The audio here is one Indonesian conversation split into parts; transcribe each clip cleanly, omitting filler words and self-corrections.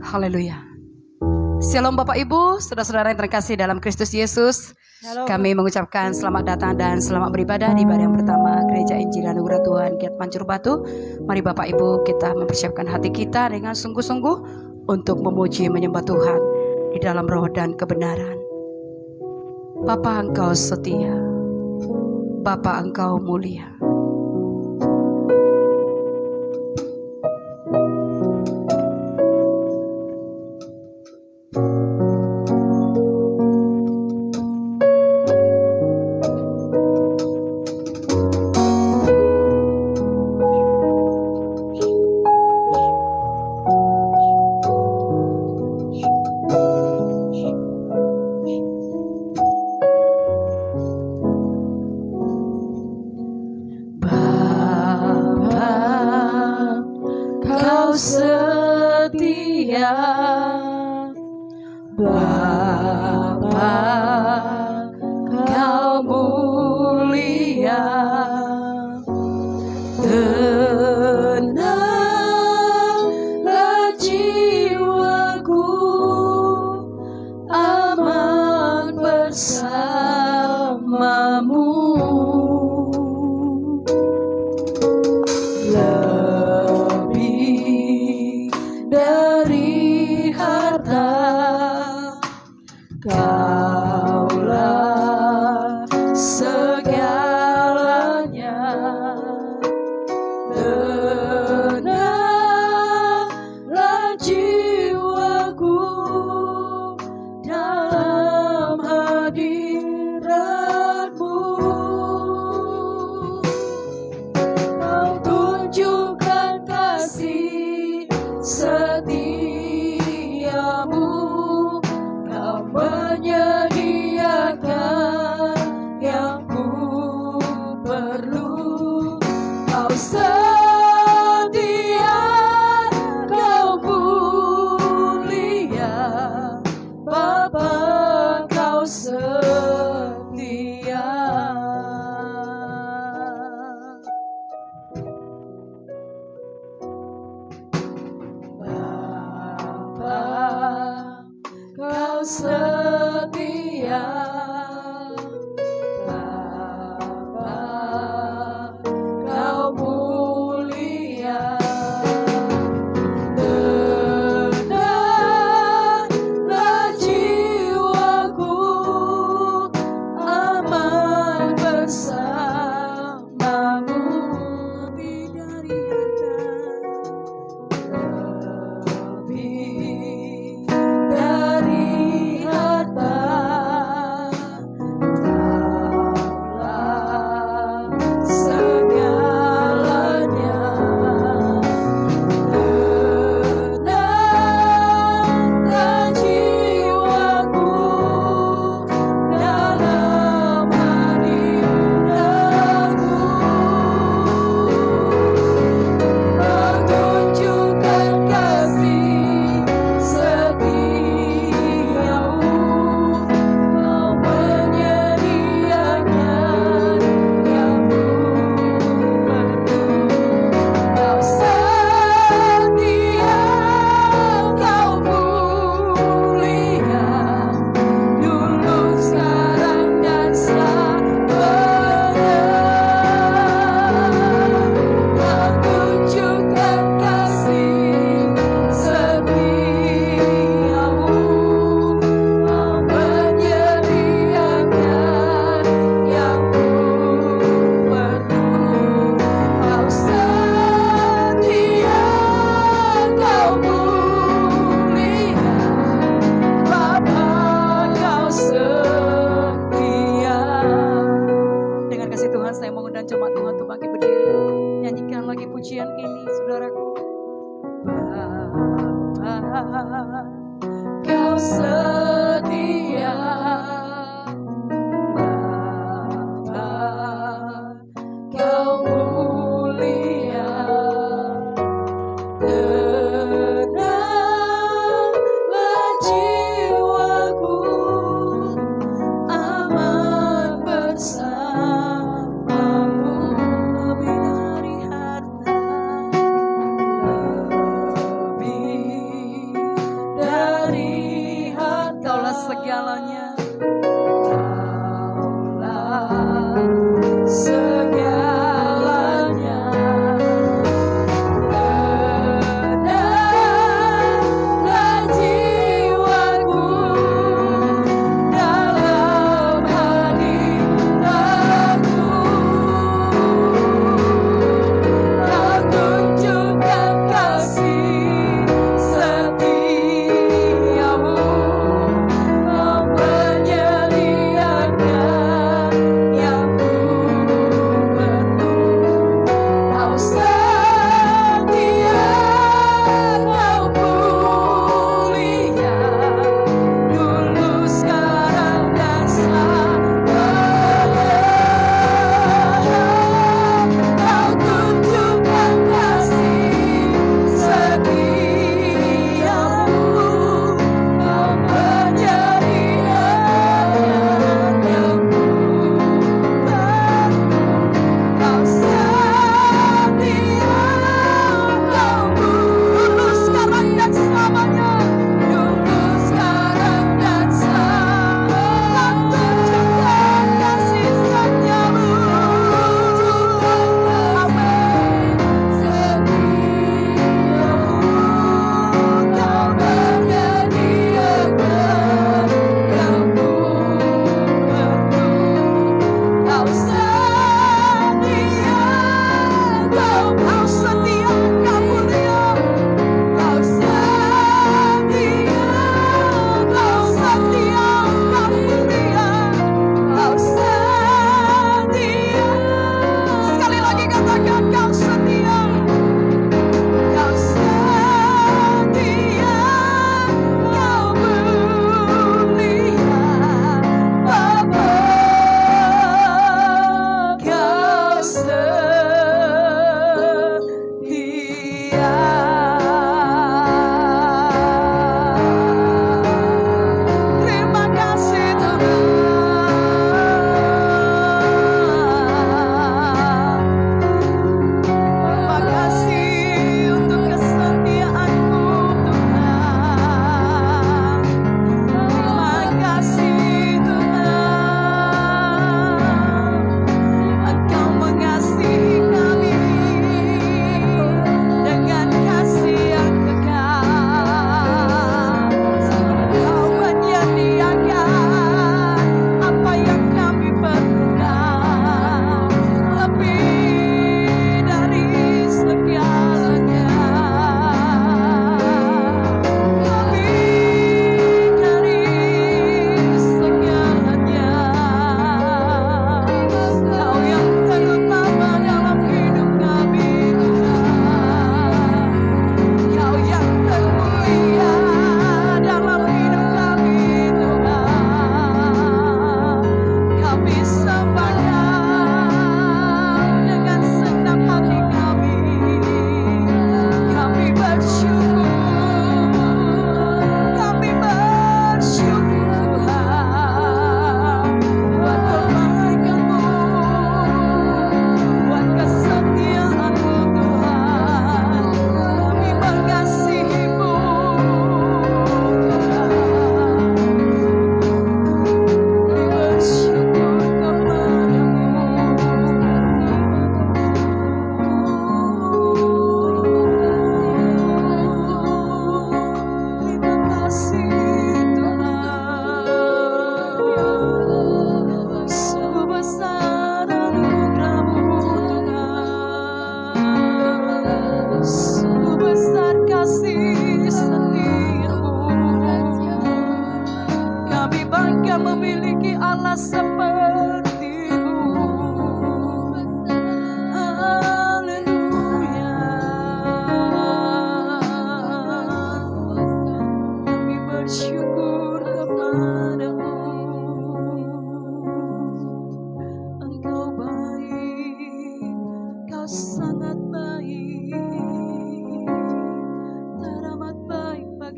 Haleluya. Shalom Bapak Ibu, saudara-saudara yang terkasih dalam Kristus Yesus. Kami mengucapkan selamat datang dan selamat beribadah di ibadah yang pertama Gereja Injil Anugerah Tuhan Giat Pancur Batu. Mari Bapak Ibu kita mempersiapkan hati kita dengan sungguh-sungguh untuk memuji menyembah Tuhan di dalam roh dan kebenaran. Bapa Engkau setia, Bapa Engkau mulia.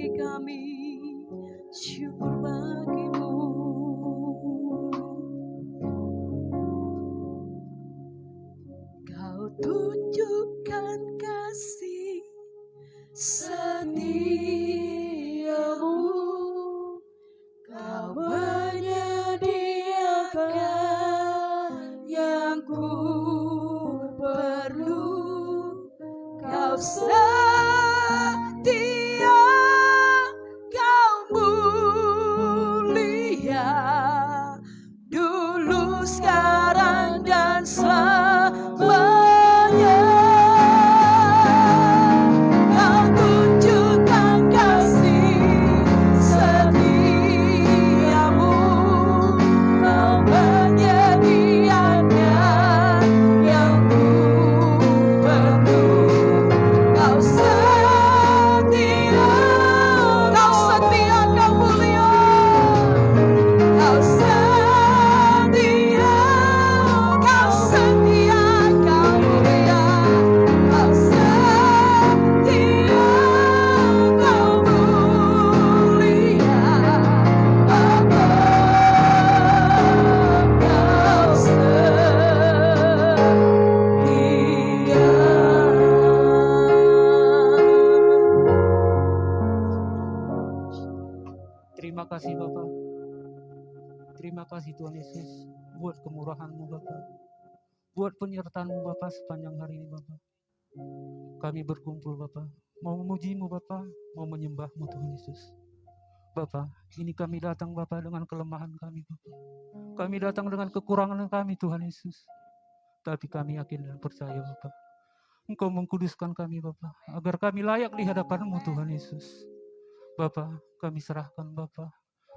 hati kami syukur bagimu. Kau tunjukkan kasih setiamu, Kau menyediakan yang ku perlu. Kau setia, Kau mulia, dulu, sekarang, dan selamanya. Kau tunjukkan kasih setiamu, Kau menyediakan yang ku perlu. Kau setia, Kau mulia, Kau setia, Kau setia, Kau mulia, Kau setia, Kau mulia, Bapa, Kau Terima kasih Bapa. Terima kasih Tuhan Yesus buat kemurahan-Mu Bapa, buat penyertaan-Mu Bapa sepanjang hari ini Bapa. Kami berkumpul Bapa, mau memuji-Mu Bapa, mau menyembah-Mu Tuhan Yesus. Bapa, ini kami datang Bapa dengan kelemahan kami Bapa. Kami datang dengan kekurangan kami Tuhan Yesus. Tapi kami yakin dan percaya Bapa, Engkau mengkuduskan kami Bapa, agar kami layak di hadapan-Mu Tuhan Yesus. Bapa, kami serahkan Bapa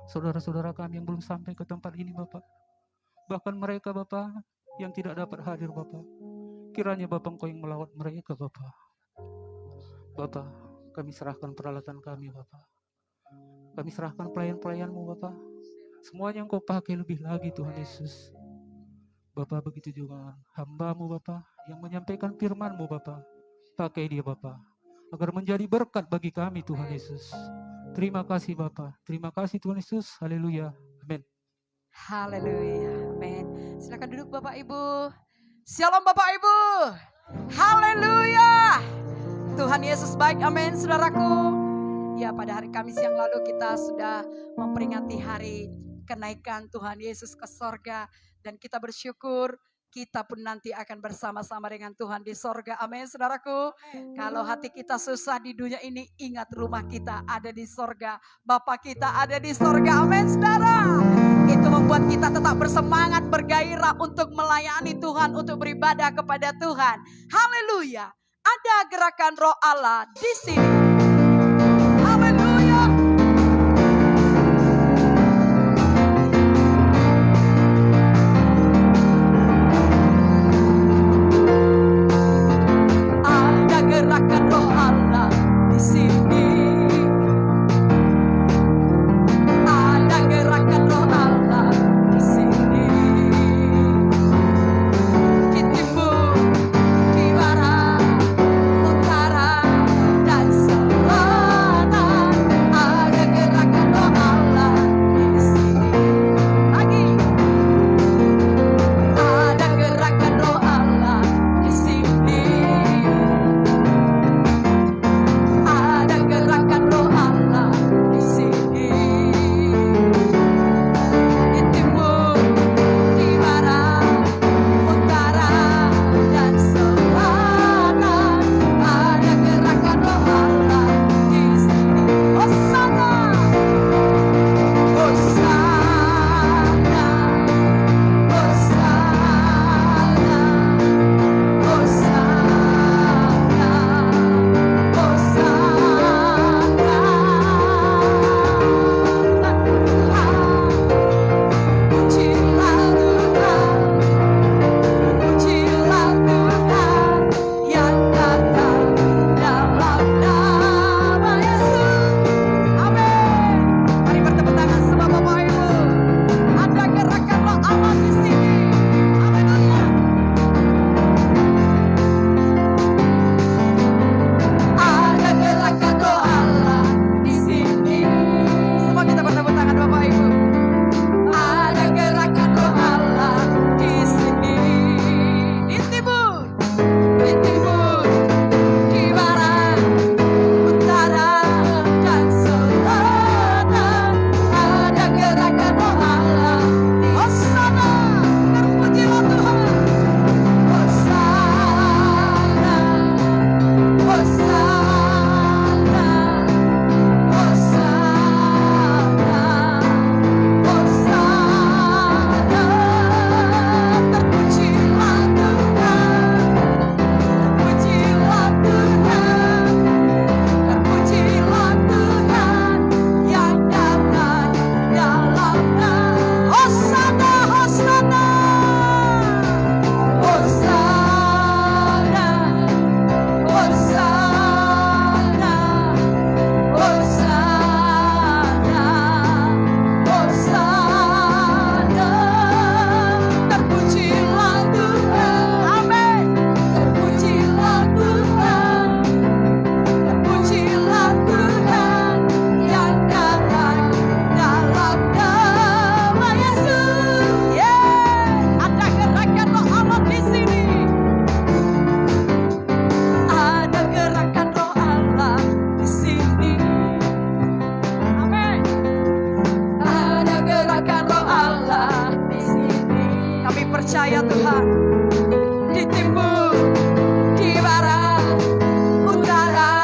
saudara-saudara kami yang belum sampai ke tempat ini Bapa. Bahkan mereka Bapa yang tidak dapat hadir Bapa. Kiranya Bapa Engkau yang melawat mereka Bapa. Bapa, kami serahkan peralatan kami Bapa. Kami serahkan pelayan-pelayan-Mu Bapa. Semuanya Engkau pakai lebih lagi Tuhan Yesus. Bapa, begitu juga hamba-Mu Bapa yang menyampaikan firman-Mu Bapa. Pakai dia Bapa, agar menjadi berkat bagi kami Tuhan Yesus. Terima kasih Bapa. Terima kasih Tuhan Yesus. Haleluya. Amin. Haleluya. Amin. Silakan duduk Bapak Ibu. Shalom Bapak Ibu. Haleluya. Tuhan Yesus baik. Amin saudaraku. Ya, pada hari Kamis yang lalu kita sudah memperingati hari kenaikan Tuhan Yesus ke sorga. Dan kita bersyukur kita pun nanti akan bersama-sama dengan Tuhan di sorga. Amin saudaraku. Kalau hati kita susah di dunia ini, ingat rumah kita ada di sorga. Bapa kita ada di sorga. Amin saudara. Itu membuat kita tetap bersemangat, bergairah untuk melayani Tuhan, untuk beribadah kepada Tuhan. Haleluya. Ada gerakan Roh Allah di sini. Haleluya. Ada gerakan Roh Allah di sini. Ada gerakan Roh Allah di sini. Di timur, di barat, utara, dan selatan. percaya Tuhan, di timur, di barat, utara,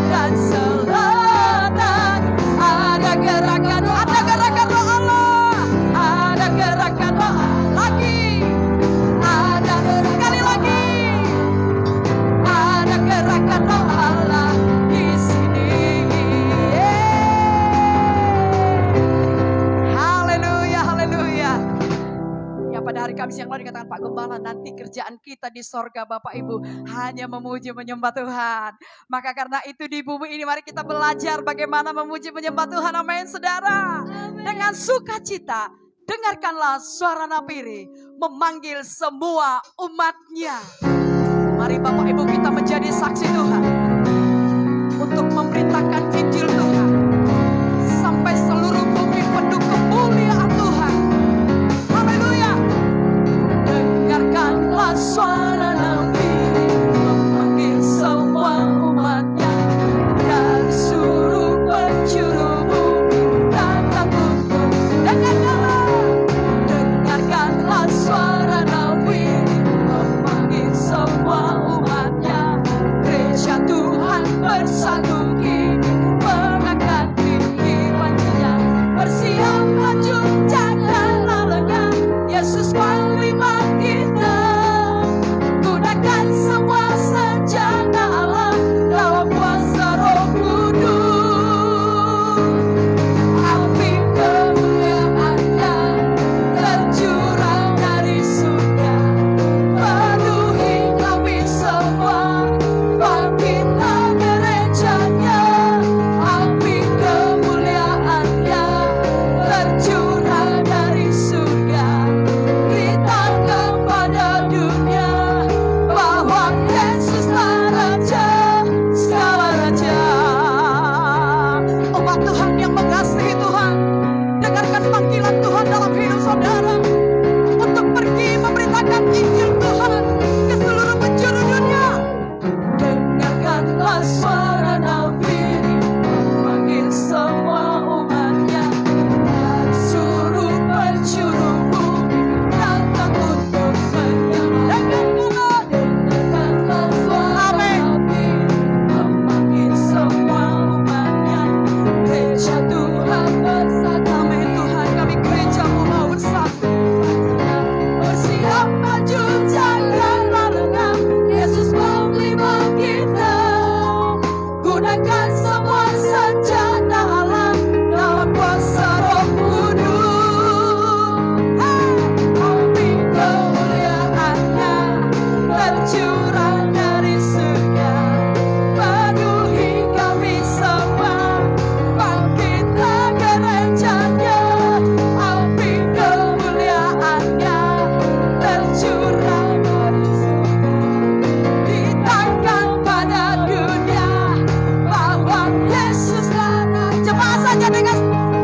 dan selatan ada gerakan roh Allah, ada gerakan roh lagi, ada sekali lagi, ada gerakan roh Allah di sini. Haleluya, haleluya. Ya, pada hari Kamis yang lalu dikatakan Pak Gembala, nanti kerjaan kita di sorga Bapak Ibu hanya memuji menyembah Tuhan. Maka karena itu di bumi ini mari kita belajar bagaimana memuji menyembah Tuhan. Amin saudara. Dengan sukacita dengarkanlah suara Napiri memanggil semua umatnya. Mari Bapak Ibu kita menjadi saksi Tuhan untuk memberitakan Injil Tuhan sampai seluruh bumi penuh kemuliaan Tuhan. Haleluya. Dengarkanlah suara Napiri memanggil semua umatnya dari seluruh penjuru bumi datang untuk dengarkanlah suara Napiri memanggil semua umatnya. Gereja Tuhan bersatu kini mengangkat kehidupannya. Bersiap maju janganlah lengah, Yesus panglima kita. Gunakan semua senjata Allah dalam kuasa Roh Kudus. Api kemuliaan-Nya tercurah dari surga, penuhi kami semua, bangkitlah gerejanya. Api kemuliaan-Nya tercurah dari surga, beritakan pada dunia bahwa Yesuslah Raja segala raja. Umat Tuhan yang mengasihi Tuhan, dengarkan panggilan Tuhan dalam hidup saudara untuk pergi memberitakan Injil Tuhan ke seluruh penjuru dunia. Dengarkanlah suara Napiri memanggil semua umatnya dari seluruh penjuru bumi datang untuk menyembah. Dengarkanlah suara Napiri memanggil semua umatnya. Gereja Tuhan bersatu. Amin Tuhan, kami gereja-Mu mau bersatu. Bersiap maju janganlah lengah, Yesus panglima kita. Gunakan semua senjata Allah dalam kuasa Roh Kudus. Api kemuliaan-Nya tercurah dari surga, penuhi kami semua, bangkitlah gerejanya. Api kemuliaan-Nya tercurah dari surga, beritakan pada dunia bahwa Yesuslah Raja. Cepat saja dengan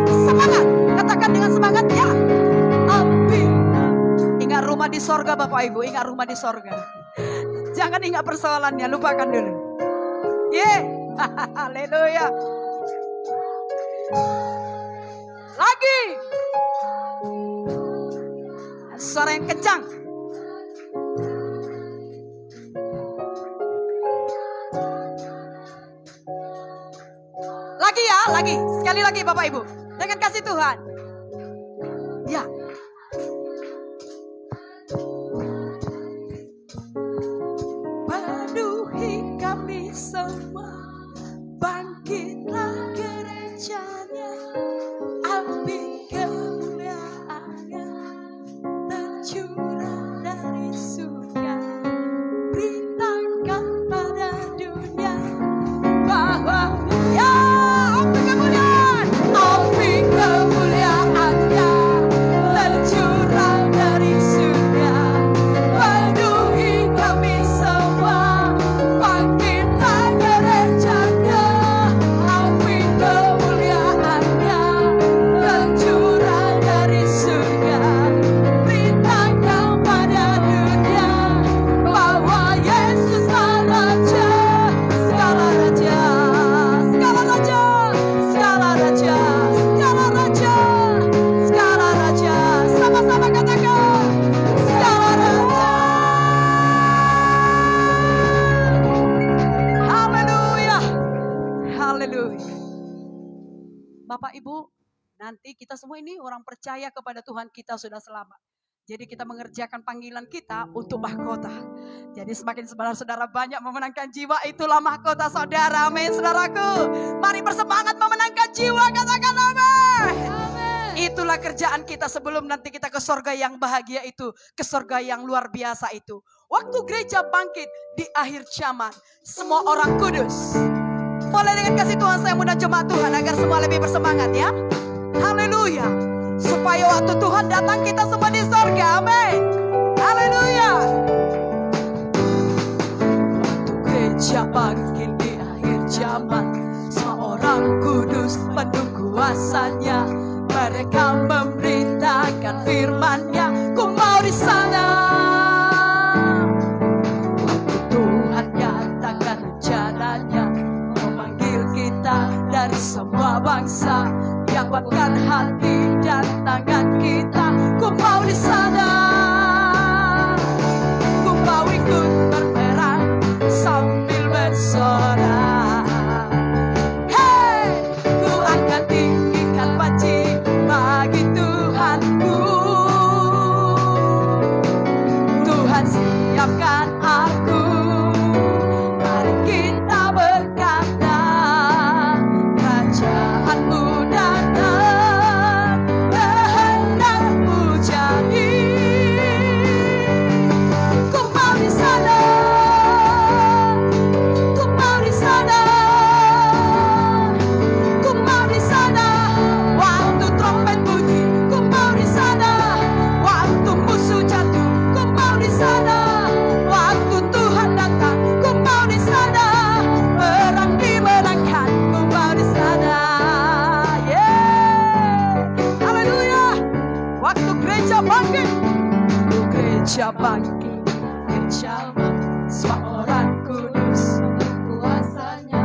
semangat, katakan dengan semangat ya. Api. Ingat rumah di sorga Bapak Ibu, ingat rumah di sorga. Jangan ingat persoalannya, lupakan dulu. Haleluya. Lagi. Suara yang kencang. Lagi ya, lagi. Sekali lagi Bapak Ibu. Dengan kasih Tuhan. Ya. Penuhi kami semua, bangkitlah gerejanya. Api kemuliaan-Nya tercurah dari surga, beritakan pada dunia bahwa ya api kemuliaan, api kemuliaan-Nya tercurah dari surga, penuhi kami semua, bangkitlah gerejanya. Api kemuliaan Bapak Ibu, nanti kita semua ini orang percaya kepada Tuhan, kita sudah selamat. Jadi kita mengerjakan panggilan kita untuk mahkota. Jadi semakin saudara-saudara banyak memenangkan jiwa, itulah mahkota saudara. Amin saudaraku. Mari bersemangat memenangkan jiwa, katakan amin. Itulah kerjaan kita sebelum nanti kita ke sorga yang bahagia itu. Ke sorga yang luar biasa itu. Waktu gereja bangkit di akhir zaman, semua orang kudus. Boleh dengan kasih Tuhan saya mudah jemaat Tuhan agar semua lebih bersemangat ya. Haleluya. Supaya waktu Tuhan datang kita semua di sorga. Amin. Haleluya. Waktu gereja bangkit di akhir zaman, semua orang kudus penuh kuasanya. Mereka memberitakan firman-Nya. Ku mau di sana. Waktu Tuhan nyatakan rencananya, memanggil kita dari semua bangsa, yang kuatkan hati dan tangan kita. Ku mau di sana. Ku mau ikut berperang sambil bersorak. Hey, ku akan tinggikan panji bagi Tuhanku. Tuhan siapkan aku. Mari kita berkata, kerajaanmu datang, kehendakmu jadi. Ku mau di sana. Ku mau di sana. Ku mau di sana. Waktu trompet bunyi, ku mau di sana. Waktu musuh jatuh, ku mau di sana. Waktu Tuhan datang, ku mau di sana. Perang dimenangkan, ku mau di sana. Yeah. Haleluya. Waktu gereja bangkit, gereja bangkit, gereja bangkit, semua orang kudus kuasanya.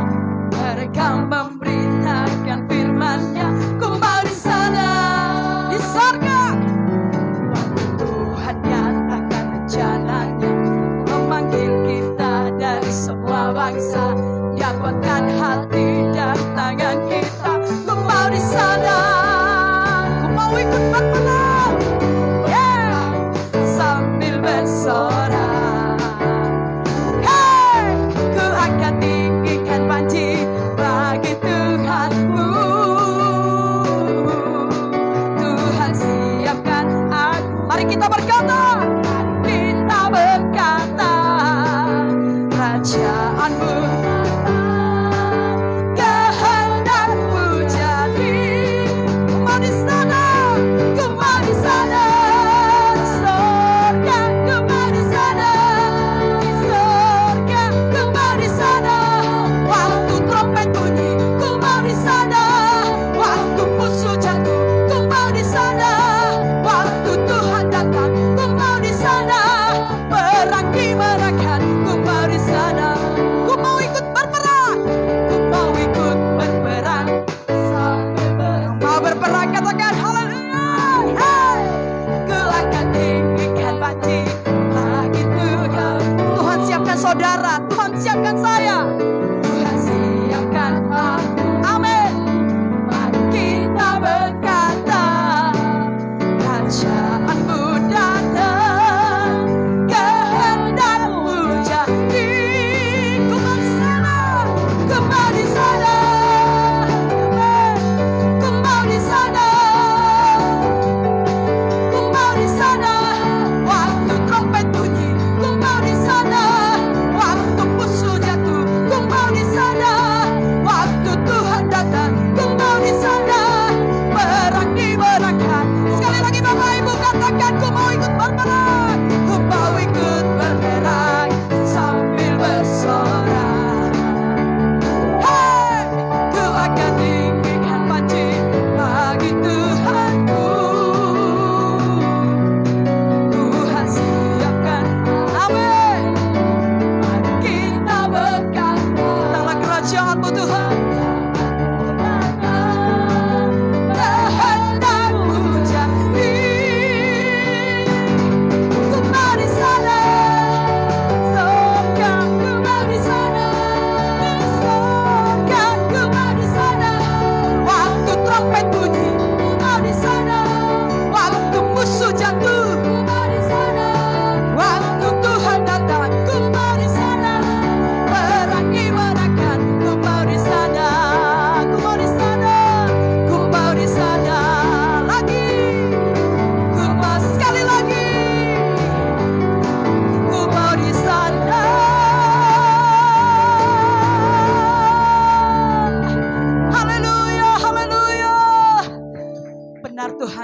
Mereka memberitakan firman-Nya. Ku mau di sana, di sorga. Tuhan nyatakan rencananya, memanggil kita dari semua bangsa, yang kuatkan hati dan tangan kita. Ku mau di sana. Ku mau ikut berperang, yeah, sambil bersorak.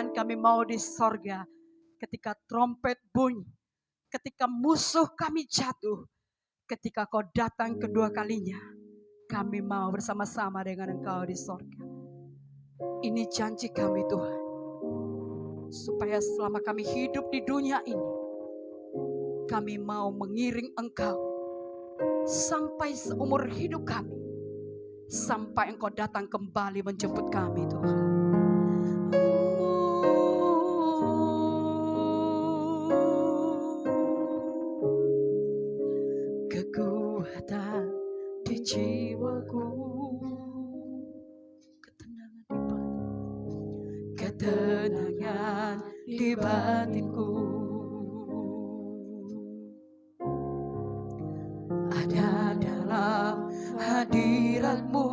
Tuhan, kami mau di sorga ketika trompet bunyi, ketika musuh kami jatuh, ketika kau datang kedua kalinya, kami mau bersama-sama dengan Engkau di sorga. Ini janji kami Tuhan, supaya selama kami hidup di dunia ini, kami mau mengiring Engkau sampai seumur hidup kami, sampai Engkau datang kembali menjemput kami Tuhan. Kekuatan di jiwaku, ketenangan di batinku, ada dalam hadirat-Mu,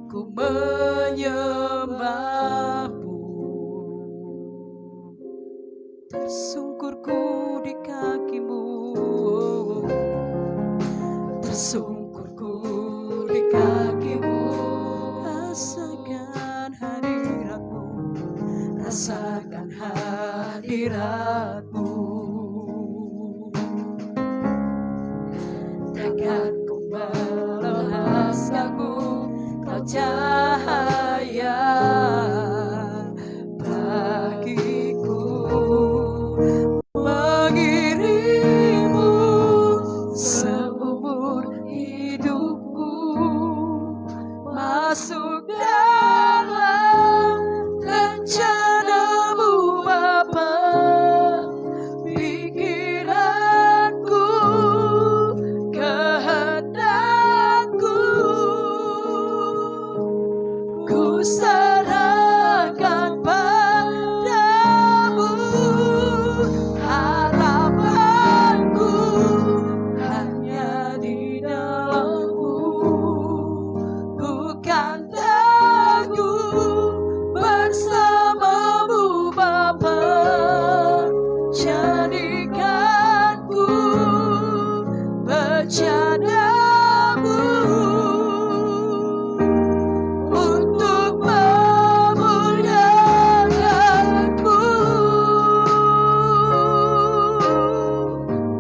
ku menyembah-Mu. Tersungkurku di kaki-Mu, tersungkurku di kaki-Mu. Rasakan hadirat-Mu, rasakan hadirat-Mu. Takkan ku melepaskan-Mu, Kau cahaya bagiku. Mengiringmu seumur hidupku, masuk dalam rencana-Mu Bapa. Pikiranku, kehendakku, ku serahkan padamu. Harapanku hanya di dalam-Mu, bukan takut bersama-Mu Bapa. Jadikanku bercadamu untuk memuliakan-Mu.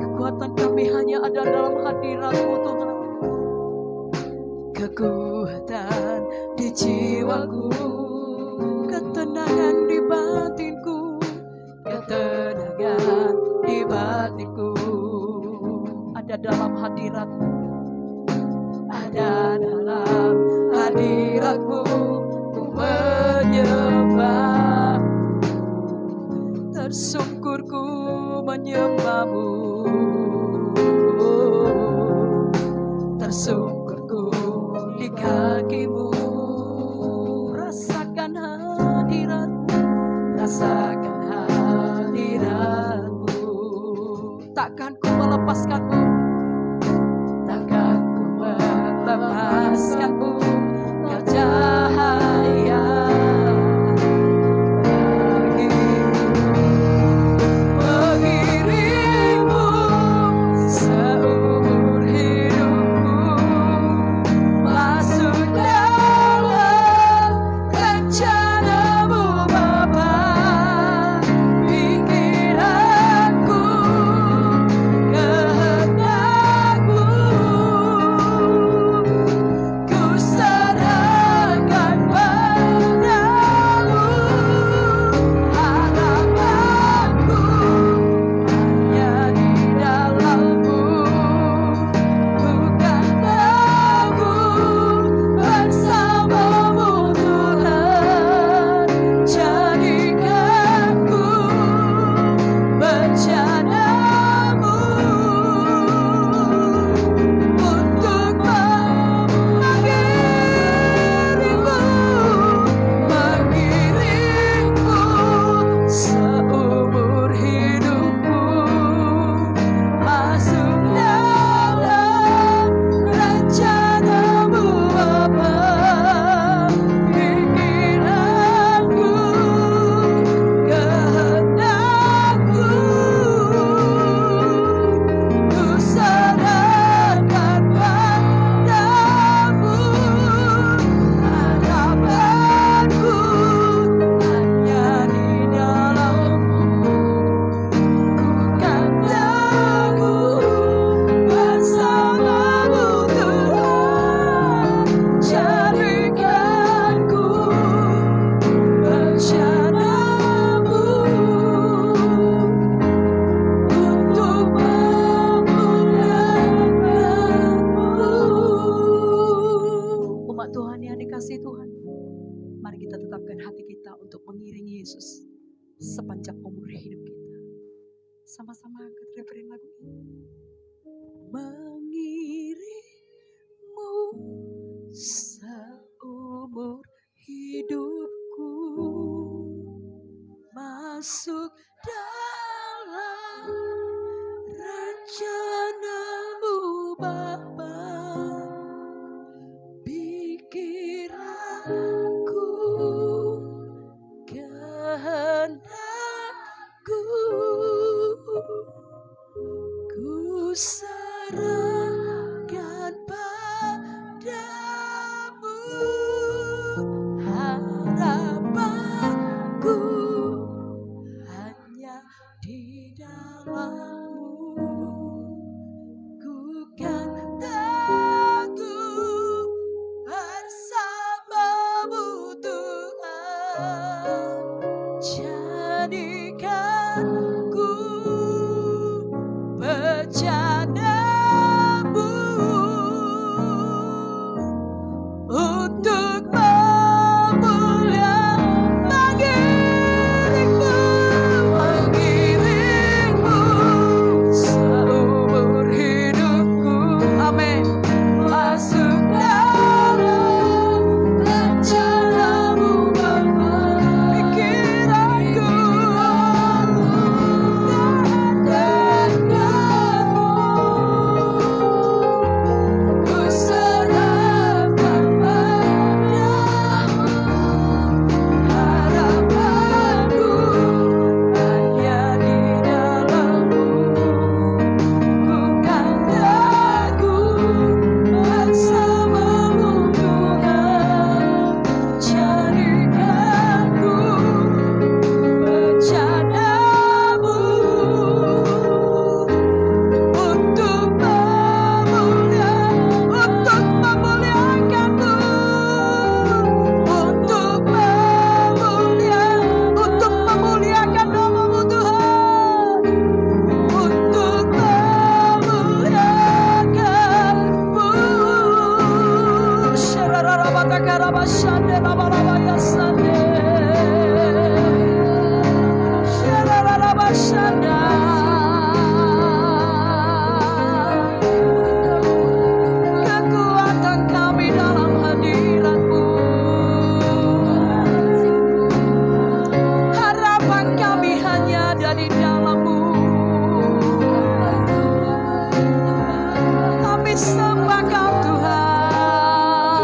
Kekuatan kami hanya ada dalam hadirat-Mu Tuhan. Kekuatan di jiwaku, ketenangan di batinku, ketenangan di batinku, ada dalam hadirat-Mu, ada dalam hadirat-Mu, ku menyembah. Tersungkurku menyembah-Mu, tersungkurku di kaki-Mu. Rasakan hadirat-Mu, rasakan hadirat-Mu. Takkan ku melepaskan-Mu, takkan ku melepaskan-Mu. Kau cahaya bagiku. Mengiringmu seumur hidupku, masuk dalam rencana-Mu Bapa. Pikiranku, kehendakku, siapkan hati kita untuk mengiringi Yesus sepanjang umur hidup kita. Sama-sama angkat referen lagu ini. Mengiringmu seumur hidupku, masuk dalam rencanamu Bapa. Pikiranku, kehendakku, ku serahkan padamu. Harapanku hanya di dalam-Mu. Ku kan teguh bersama-Mu Tuhan. Jadikan ku bejana-Mu untuk mengiringmu seumur hidupku. Amin. Masuk dalam rencana-Mu Bapa. Pikiranku, kehendakmu, ku serahkan padamu. Harapanku hanya di dalam-Mu. Ku kan teguh bersama-Mu Tuhan. Jadikan ku bejana-Mu untuk memuliakan-Mu, untuk memuliakan nama-Mu Tuhan, untuk memuliakan-Mu. Sharararabatakarabasyande labalabayasande. Sharararabasyanda. Kekuatan kami dalam hadirat-Mu, harapan kami hanya ada di dalam-Mu. Kami sembah Kau Tuhan,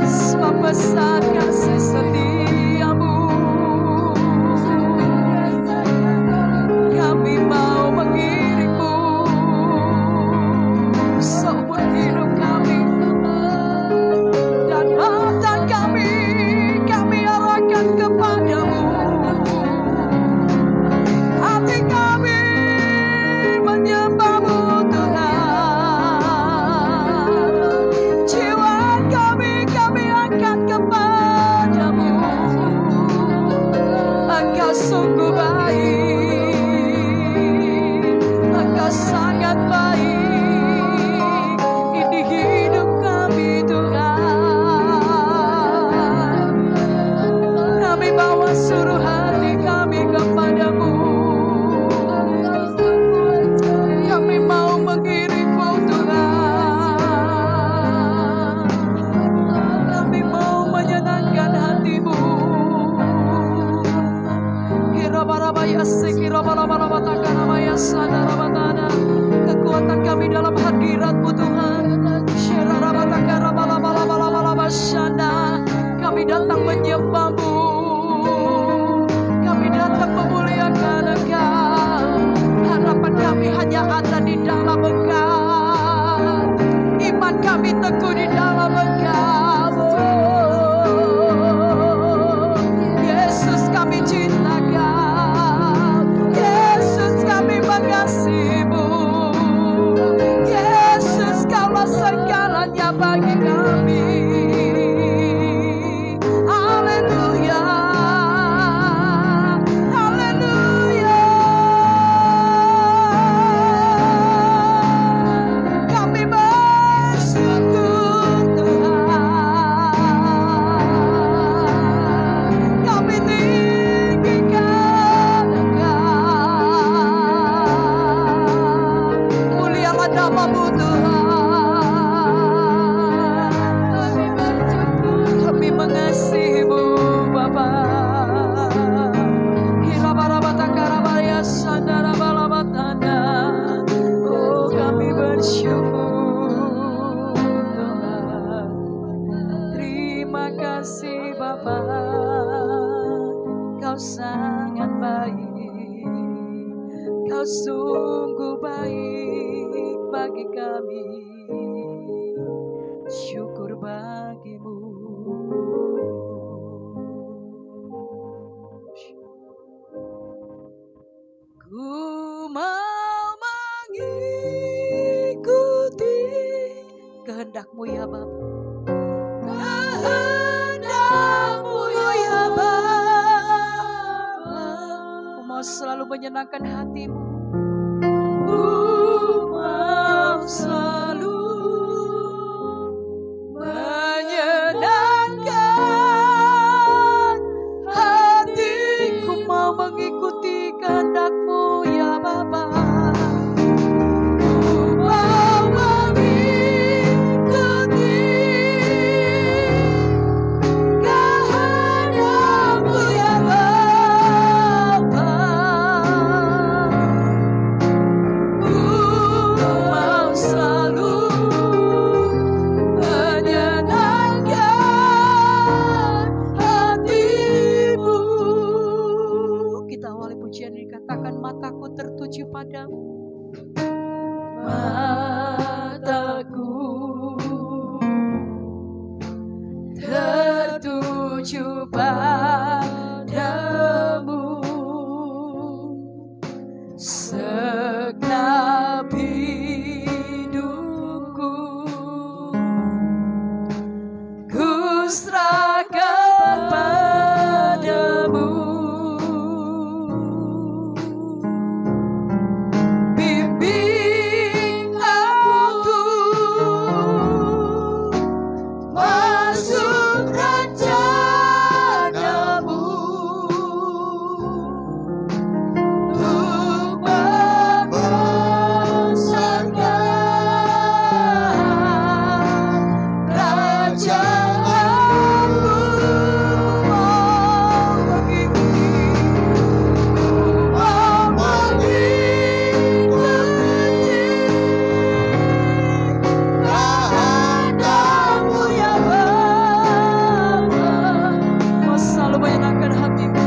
sebab besar kasih setia-Mu. Kami mau mengiring-Mu seumur hidup kami, dan mata kami arahkan kepada-Mu. Hati kami menyembah-Mu Tuhan, jiwa kami angkat kepada-Mu. Engkau sungguh baik, Engkau sangat baik. Ini hidup kami Tuhan. Kami bawa seluruh hati kami kepada-Mu. Kami mau mengiring-Mu Tuhan. Kami mau menyenangkan hati-Mu. Kekuatan kami dalam hadirat-Mu Tuhan. Kami datang menyembah-Mu, kami datang memuliakan Engkau. Harapan kami hanya ada di dalam Engkau, iman kami teguh di dalam Engkau. Yesus, kami cinta Kau. Yesus, kami mengasihi-Mu. Yesus, Kaulah segalanya bagi kami. Terima kasih Bapa, Kau sangat baik, Kau sungguh baik bagi kami. Syukur bagimu. Ku mau mengikuti kehendak-Mu ya Bapa. Kehendak-Mu ya Bapa. Ku mau selalu menyenangkan hati-Mu. Ku mau selalu menyenangkan hatiku, mau mengikuti kehendak-Mu ya Bapa. Ku mau mengikuti kehendak-Mu ya Bapa. Ku mau selalu menyenangkan hati-Mu. Kita awali pujian ini, katakan mataku tertuju padamu. Mataku tertuju padamu, segenap hidupku ku serahkan padamu. Bimbing aku masuk rencana-Mu, untuk membesarkan kerajaan-Mu. Mau mengikuti, mau mengikuti kehendak-Mu ya Bapa. Mau selalu menyenangkan hati-Mu.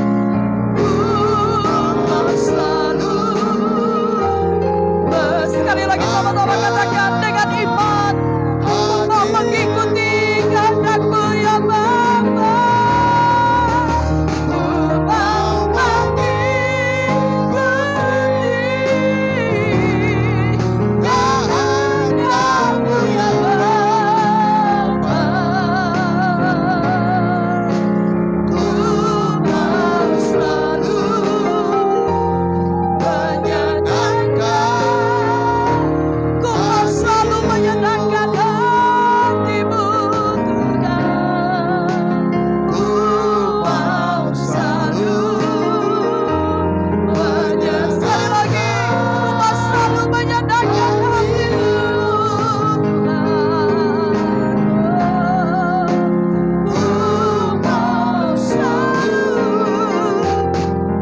Mau selalu. Sekali lagi sama-sama katakan dengan iman. Mau mengikuti kehendak-Mu ya Bapa. Mau mengikuti kehendak-Mu ya Bapa. Ku mau selalu menyenangkan, ku mau selalu menyenangkan hati-Mu Tuhan. Ku mau selalu sekali lagi, ku mau selalu menyenangkan hati-Mu Tuhan. Ku mau selalu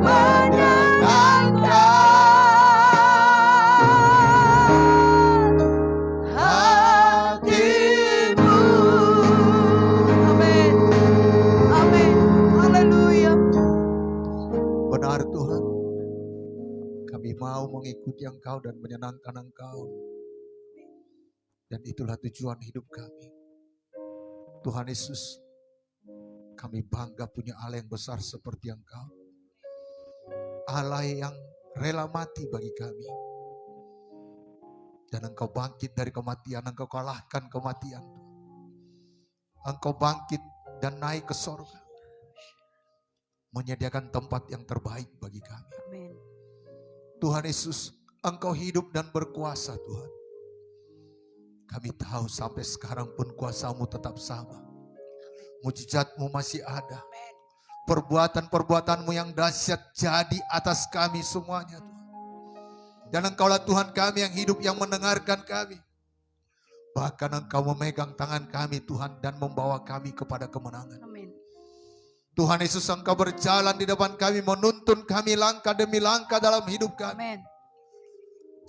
menyenangkan hati-Mu. Amin. Amin. Haleluya. Benar Tuhan, kami mau mengikuti Engkau dan menyenangkan Engkau. Dan itulah tujuan hidup kami. Tuhan Yesus, kami bangga punya Allah yang besar seperti Engkau. Allah yang rela mati bagi kami. Dan Engkau bangkit dari kematian, Engkau kalahkan kematian. Engkau bangkit dan naik ke sorga, menyediakan tempat yang terbaik bagi kami. Amin. Tuhan Yesus, Engkau hidup dan berkuasa Tuhan. Kami tahu sampai sekarang pun kuasa-Mu tetap sama. Mujizat-Mu masih ada. Perbuatan-perbuatan-Mu yang dahsyat jadi atas kami semuanya Tuhan. Dan Engkaulah Tuhan kami yang hidup, yang mendengarkan kami. Bahkan Engkau memegang tangan kami Tuhan dan membawa kami kepada kemenangan. Amin. Tuhan Yesus, Engkau berjalan di depan kami, menuntun kami langkah demi langkah dalam hidup kami. Amin.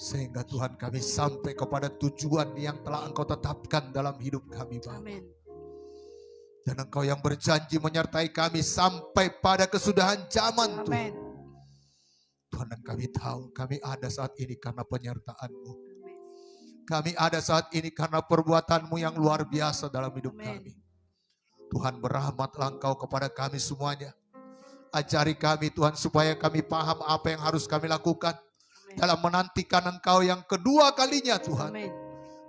Sehingga Tuhan kami sampai kepada tujuan yang telah Engkau tetapkan dalam hidup kami Bapa. Amin. Dan Engkau yang berjanji menyertai kami sampai pada kesudahan zaman Tuhan. Amin. Tuhan, dan kami tahu kami ada saat ini karena penyertaan-Mu. Kami ada saat ini karena perbuatan-Mu yang luar biasa dalam hidup Amin. kami. Tuhan, berahmatlah Engkau kepada kami semuanya. Ajari kami Tuhan supaya kami paham apa yang harus kami lakukan dalam menantikan Engkau yang kedua kalinya Tuhan. Amin.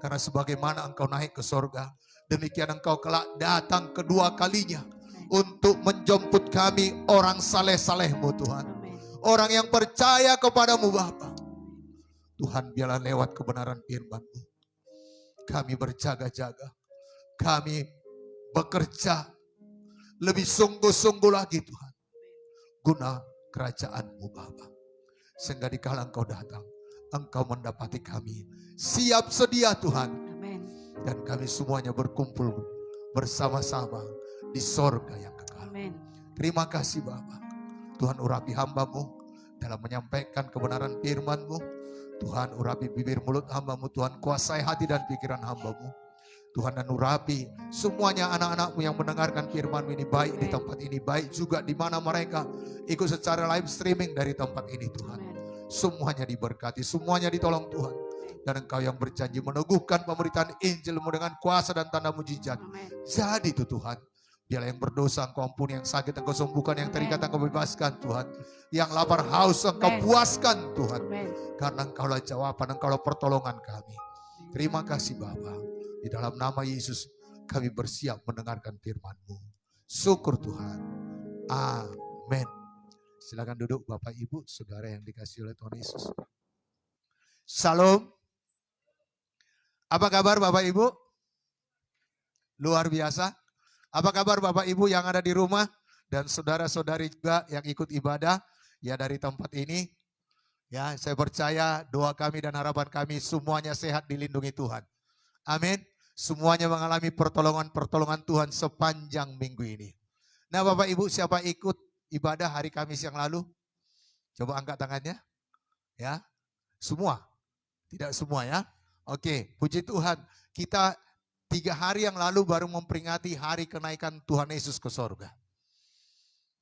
Karena sebagaimana Engkau naik ke sorga, demikian Engkau kelak datang kedua kalinya untuk menjemput kami orang saleh-saleh-Mu Tuhan. Amin. Orang yang percaya kepadamu Bapa. Tuhan, biarlah lewat kebenaran firman-Mu kami berjaga-jaga. Kami bekerja lebih sungguh-sungguh lagi Tuhan. Guna kerajaan-Mu Bapa. Sehingga dikala Engkau datang, Engkau mendapati kami siap sedia Tuhan. Amin. Dan kami semuanya berkumpul bersama-sama di sorga yang kekal. Amin. Terima kasih Bapa. Tuhan, urapi hamba-Mu dalam menyampaikan kebenaran firman-Mu. Tuhan, urapi bibir mulut hamba-Mu. Tuhan, kuasai hati dan pikiran hamba-Mu. Tuhan, dan urapi semuanya anak-anak-Mu yang mendengarkan firman-Mu ini, baik di tempat ini, baik juga di mana mereka ikut secara live streaming dari tempat ini Tuhan. Semuanya diberkati, semuanya ditolong Tuhan. Dan Engkau yang berjanji meneguhkan pemberitaan Injil-Mu dengan kuasa dan tanda mujizat. Amin. Jadi itu Tuhan. Biarlah yang berdosa Engkau ampuni, yang sakit Engkau sembuhkan, yang terikat Engkau bebaskan Tuhan. Yang lapar haus Engkau puaskan Tuhan. Amin. Karena Engkaulah jawaban, Engkaulah pertolongan kami. Terima kasih Bapa. Di dalam nama Yesus kami bersiap mendengarkan firman-Mu. Syukur Tuhan. Amin. Silakan duduk Bapak Ibu, Saudara yang dikasihi oleh Tuhan Yesus. Salam. Apa kabar Bapak Ibu? Luar biasa. Apa kabar Bapak Ibu yang ada di rumah dan saudara-saudari juga yang ikut ibadah ya dari tempat ini. Ya, saya percaya doa kami dan harapan kami semuanya sehat dilindungi Tuhan. Amin. Semuanya mengalami pertolongan-pertolongan Tuhan sepanjang minggu ini. Nah Bapak Ibu, siapa ikut ibadah hari Kamis yang lalu? Coba angkat tangannya. Ya, semua? Tidak semua ya. Oke, puji Tuhan. Kita 3 hari yang lalu baru memperingati hari kenaikan Tuhan Yesus ke sorga.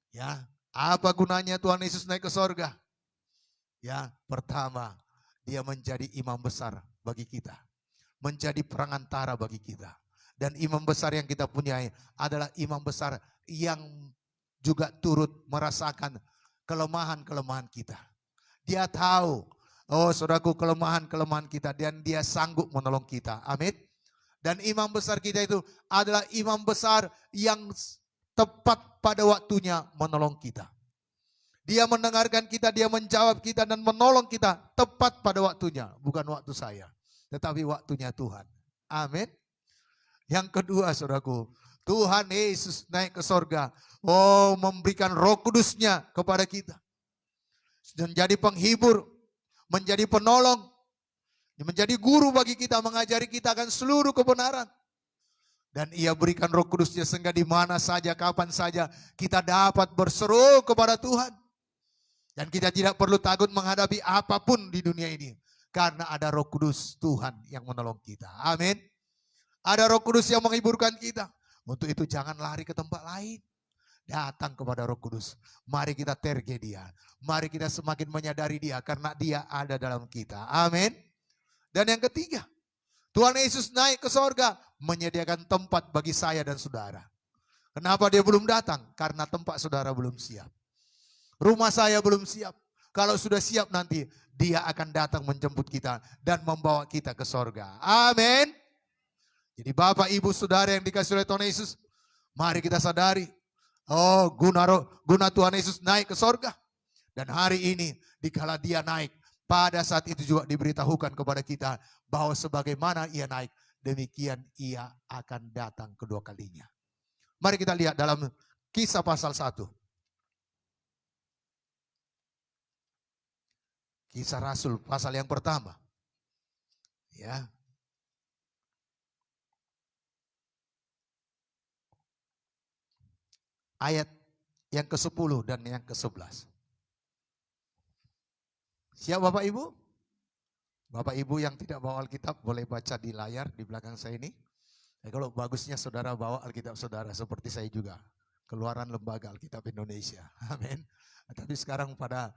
Ya, apa gunanya Tuhan Yesus naik ke sorga? Ya, pertama, dia menjadi imam besar bagi kita. Menjadi perantara bagi kita. Dan imam besar yang kita punyai adalah imam besar yang juga turut merasakan kelemahan-kelemahan kita. Dia tahu, oh saudaraku, kelemahan-kelemahan kita dan dia sanggup menolong kita. Amin. Dan imam besar kita itu adalah imam besar yang tepat pada waktunya menolong kita. Dia mendengarkan kita, dia menjawab kita dan menolong kita tepat pada waktunya. Bukan waktu saya, tetapi waktunya Tuhan. Amin. Yang kedua saudaraku, Tuhan Yesus naik ke sorga. Oh, memberikan Roh Kudus-Nya kepada kita. Menjadi penghibur, menjadi penolong, menjadi guru bagi kita, mengajari kita akan seluruh kebenaran. Dan ia berikan Roh Kudus-Nya sehingga di mana saja, kapan saja kita dapat berseru kepada Tuhan. Dan kita tidak perlu takut menghadapi apapun di dunia ini. Karena ada Roh Kudus Tuhan yang menolong kita. Amin. Ada Roh Kudus yang menghiburkan kita. Untuk itu jangan lari ke tempat lain. Datang kepada Roh Kudus. Mari kita terge dia. Mari kita semakin menyadari dia. Karena dia ada dalam kita. Amin. Dan yang ketiga. Tuhan Yesus naik ke sorga. Menyediakan tempat bagi saya dan saudara. Kenapa dia belum datang? Karena tempat saudara belum siap. Rumah saya belum siap. Kalau sudah siap nanti dia akan datang menjemput kita. Dan membawa kita ke sorga. Amin. Jadi Bapak, Ibu, Saudara yang dikasih oleh Tuhan Yesus. Mari kita sadari. Oh, guna Tuhan Yesus naik ke sorga. Dan hari ini dikala dia naik. Pada saat itu juga diberitahukan kepada kita. Bahwa sebagaimana ia naik. Demikian ia akan datang kedua kalinya. Mari kita lihat dalam Kisah pasal 1. Kisah Rasul pasal yang pertama. Ya. Ayat yang ke-10 dan yang ke-11. Siap Bapak Ibu? Bapak Ibu yang tidak bawa Alkitab boleh baca di layar di belakang saya ini. Kalau bagusnya saudara bawa Alkitab saudara seperti saya juga. Keluaran Lembaga Alkitab Indonesia. Amin. Tapi sekarang pada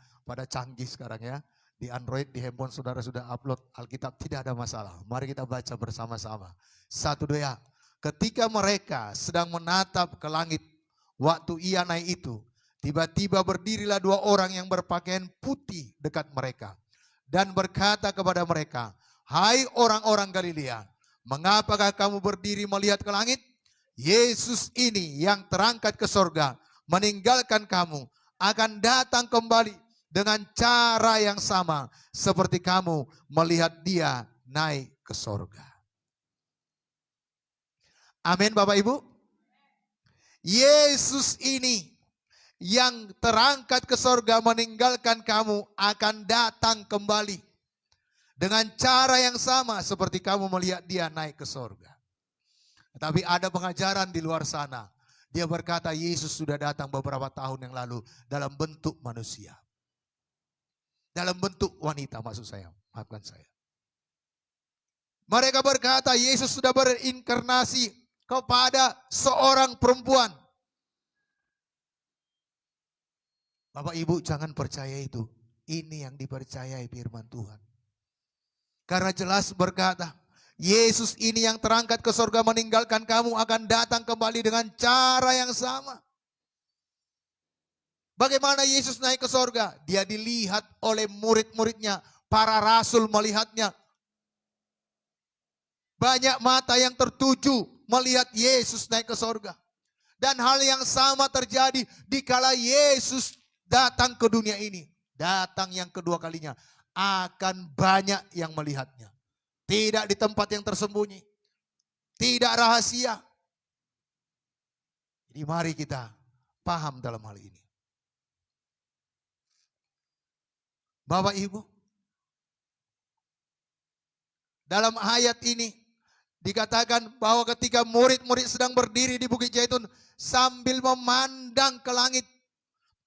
canggih sekarang ya. Di Android, di handphone saudara sudah upload Alkitab, tidak ada masalah. Mari kita baca bersama-sama. 1, 2. Ketika mereka sedang menatap ke langit, waktu ia naik itu, tiba-tiba berdirilah 2 orang yang berpakaian putih dekat mereka. Dan berkata kepada mereka, "Hai orang-orang Galilea, mengapakah kamu berdiri melihat ke langit? Yesus ini yang terangkat ke sorga, meninggalkan kamu, akan datang kembali dengan cara yang sama seperti kamu melihat dia naik ke sorga." Amin Bapak Ibu. Yesus ini yang terangkat ke sorga meninggalkan kamu akan datang kembali dengan cara yang sama seperti kamu melihat dia naik ke sorga. Tapi ada pengajaran di luar sana. Dia berkata Yesus sudah datang beberapa tahun yang lalu dalam bentuk manusia. Dalam bentuk wanita maksud saya. Maafkan saya. Mereka berkata Yesus sudah berinkarnasi kepada seorang perempuan. Bapak Ibu jangan percaya itu. Ini yang dipercayai firman Tuhan. Karena jelas berkata, Yesus ini yang terangkat ke sorga meninggalkan kamu akan datang kembali dengan cara yang sama. Bagaimana Yesus naik ke sorga? Dia dilihat oleh murid-muridnya, para rasul melihatnya. Banyak mata yang tertuju melihat Yesus naik ke sorga. Dan hal yang sama terjadi dikala Yesus datang ke dunia ini. Datang yang kedua kalinya. Akan banyak yang melihatnya. Tidak di tempat yang tersembunyi. Tidak rahasia. Jadi mari kita paham dalam hal ini. Bapak Ibu. Dalam ayat ini dikatakan bahwa ketika murid-murid sedang berdiri di Bukit Zaitun sambil memandang ke langit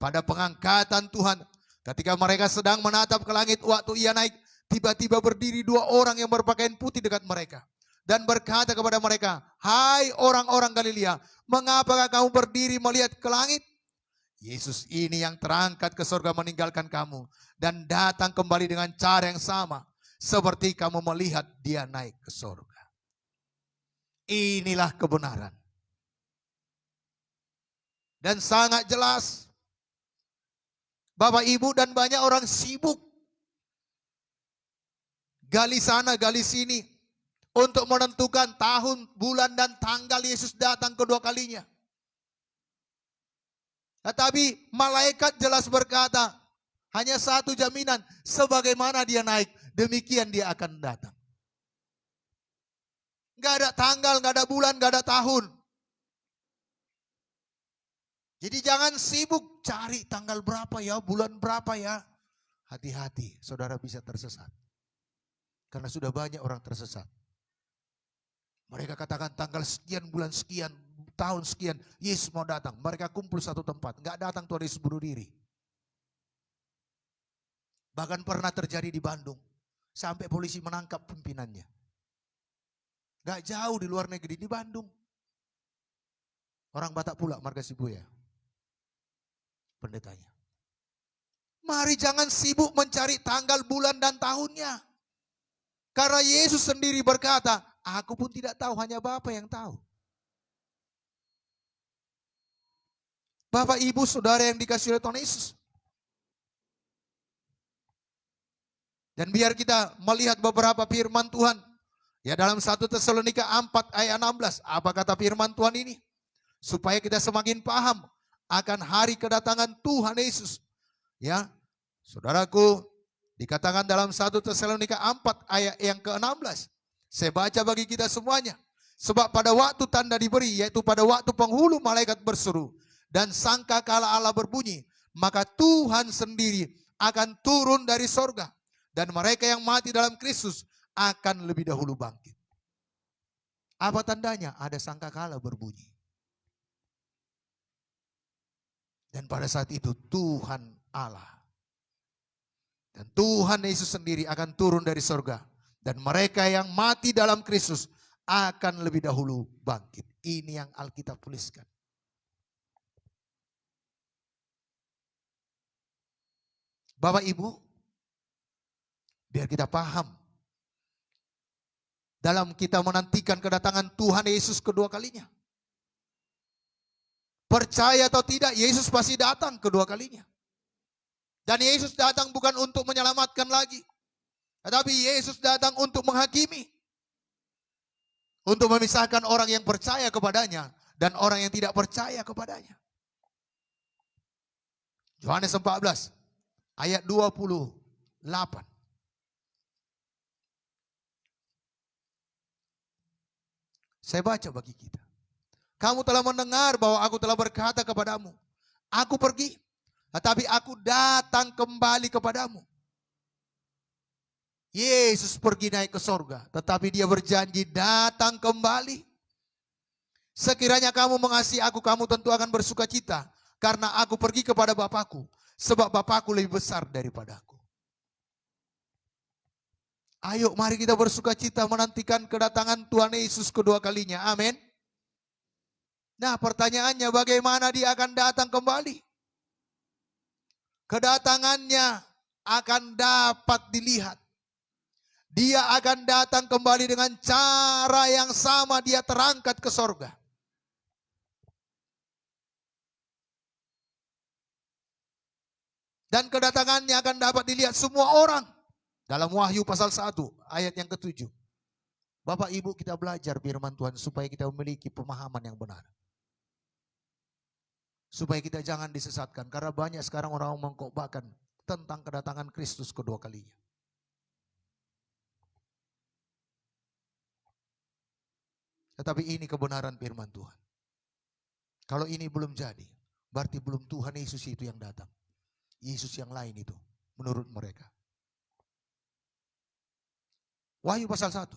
pada pengangkatan Tuhan. Ketika mereka sedang menatap ke langit waktu ia naik, tiba-tiba berdiri 2 orang yang berpakaian putih dekat mereka. Dan berkata kepada mereka, "Hai orang-orang Galilea, mengapakah kamu berdiri melihat ke langit? Yesus ini yang terangkat ke surga meninggalkan kamu dan datang kembali dengan cara yang sama seperti kamu melihat dia naik ke surga." Inilah kebenaran. Dan sangat jelas. Bapak Ibu dan banyak orang sibuk. Gali sana, gali sini. Untuk menentukan tahun, bulan dan tanggal Yesus datang kedua kalinya. Tetapi malaikat jelas berkata, hanya satu jaminan, sebagaimana dia naik, demikian dia akan datang. Gak ada tanggal, gak ada bulan, gak ada tahun. Jadi jangan sibuk cari tanggal berapa ya, bulan berapa ya. Hati-hati, saudara bisa tersesat. Karena sudah banyak orang tersesat. Mereka katakan tanggal sekian, bulan sekian, tahun sekian, Yesus mau datang. Mereka kumpul satu tempat, gak datang Tuhan Yesus bunuh diri. Bahkan pernah terjadi di Bandung. Sampai polisi menangkap pimpinannya. Gak jauh di luar negeri, di Bandung. Orang Batak pula, Margasibuya. Pendetanya. Mari jangan sibuk mencari tanggal, bulan, dan tahunnya. Karena Yesus sendiri berkata, aku pun tidak tahu, hanya Bapa yang tahu. Bapak, Ibu, Saudara yang dikasihi oleh Tuhan Yesus. Dan biar kita melihat beberapa firman Tuhan. Ya dalam 1 Tesalonika 4 ayat 16. Apa kata firman Tuhan ini? Supaya kita semakin paham akan hari kedatangan Tuhan Yesus. Ya, saudaraku, dikatakan dalam 1 Tesalonika 4 ayat yang ke-16. Saya baca bagi kita semuanya. Sebab pada waktu tanda diberi, yaitu pada waktu penghulu malaikat berseru, dan sangkakala Allah berbunyi, maka Tuhan sendiri akan turun dari sorga. Dan mereka yang mati dalam Kristus akan lebih dahulu bangkit. Apa tandanya? Ada sangkakala berbunyi. Dan pada saat itu Tuhan Allah dan Tuhan Yesus sendiri akan turun dari sorga. Dan mereka yang mati dalam Kristus akan lebih dahulu bangkit. Ini yang Alkitab tuliskan. Bapak Ibu, biar kita paham. Dalam kita menantikan kedatangan Tuhan Yesus kedua kalinya. Percaya atau tidak, Yesus pasti datang kedua kalinya. Dan Yesus datang bukan untuk menyelamatkan lagi. Tetapi Yesus datang untuk menghakimi. Untuk memisahkan orang yang percaya kepadanya dan orang yang tidak percaya kepadanya. Yohanes 14 ayat 28. Saya baca bagi kita. Kamu telah mendengar bahwa aku telah berkata kepadamu, aku pergi, tetapi aku datang kembali kepadamu. Yesus pergi naik ke sorga, tetapi dia berjanji datang kembali. Sekiranya kamu mengasihi aku, kamu tentu akan bersuka cita, karena aku pergi kepada Bapakku, sebab Bapakku lebih besar daripada aku. Ayo mari kita bersuka cita menantikan kedatangan Tuhan Yesus kedua kalinya. Amin. Nah pertanyaannya, bagaimana dia akan datang kembali? Kedatangannya akan dapat dilihat. Dia akan datang kembali dengan cara yang sama, dia terangkat ke sorga. Dan kedatangannya akan dapat dilihat semua orang. Dalam Wahyu pasal 1 ayat yang ke-7. Bapak Ibu, kita belajar firman Tuhan supaya kita memiliki pemahaman yang benar. Supaya kita jangan disesatkan. Karena banyak sekarang orang mengkhotbahkan tentang kedatangan Kristus kedua kalinya. Tetapi ini kebenaran firman Tuhan. Kalau ini belum jadi, berarti belum Tuhan Yesus itu yang datang. Yesus yang lain itu, menurut mereka. Wahyu pasal 1,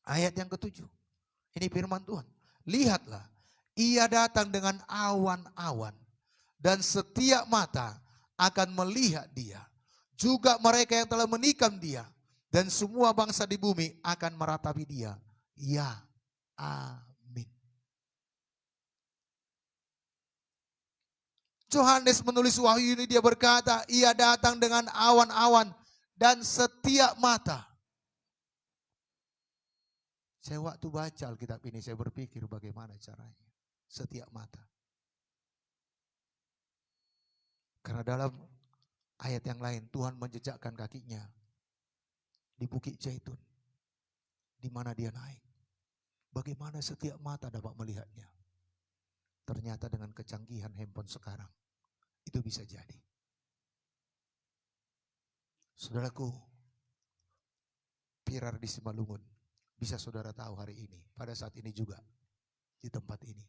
ayat yang ke-7. Ini firman Tuhan. Lihatlah, ia datang dengan awan-awan, dan setiap mata akan melihat dia. Juga mereka yang telah menikam dia, dan semua bangsa di bumi akan meratapi dia. Ya, amin. Yohanes menulis Wahyu ini, dia berkata, ia datang dengan awan-awan dan setiap mata. Saya waktu baca Alkitab ini, saya berpikir bagaimana caranya. Setiap mata. Karena dalam ayat yang lain, Tuhan menjejakkan kakinya di Bukit Zaitun, di mana dia naik. Bagaimana setiap mata dapat melihatnya? Ternyata dengan kecanggihan handphone sekarang, itu bisa jadi. Saudaraku, Pirar di Simalungun, bisa saudara tahu hari ini, pada saat ini juga, di tempat ini.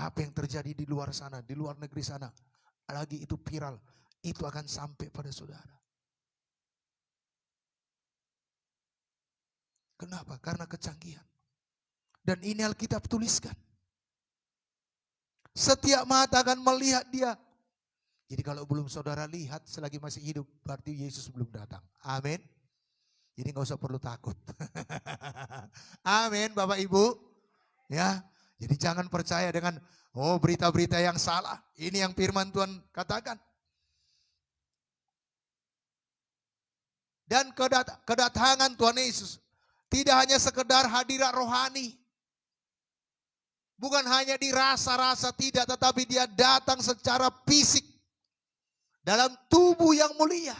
Apa yang terjadi di luar sana, di luar negeri sana, lagi itu viral, itu akan sampai pada saudara. Kenapa? Karena kecanggihan. Dan ini Alkitab tuliskan. Setiap mata akan melihat dia. Jadi kalau belum saudara lihat selagi masih hidup, berarti Yesus belum datang. Amin. Jadi nggak usah perlu takut. Amin Bapak Ibu. Ya, jadi jangan percaya dengan berita-berita yang salah. Ini yang firman Tuhan katakan. Dan kedatangan Tuhan Yesus tidak hanya sekedar hadirat rohani. Bukan hanya dirasa-rasa, tidak, tetapi dia datang secara fisik. Dalam tubuh yang mulia.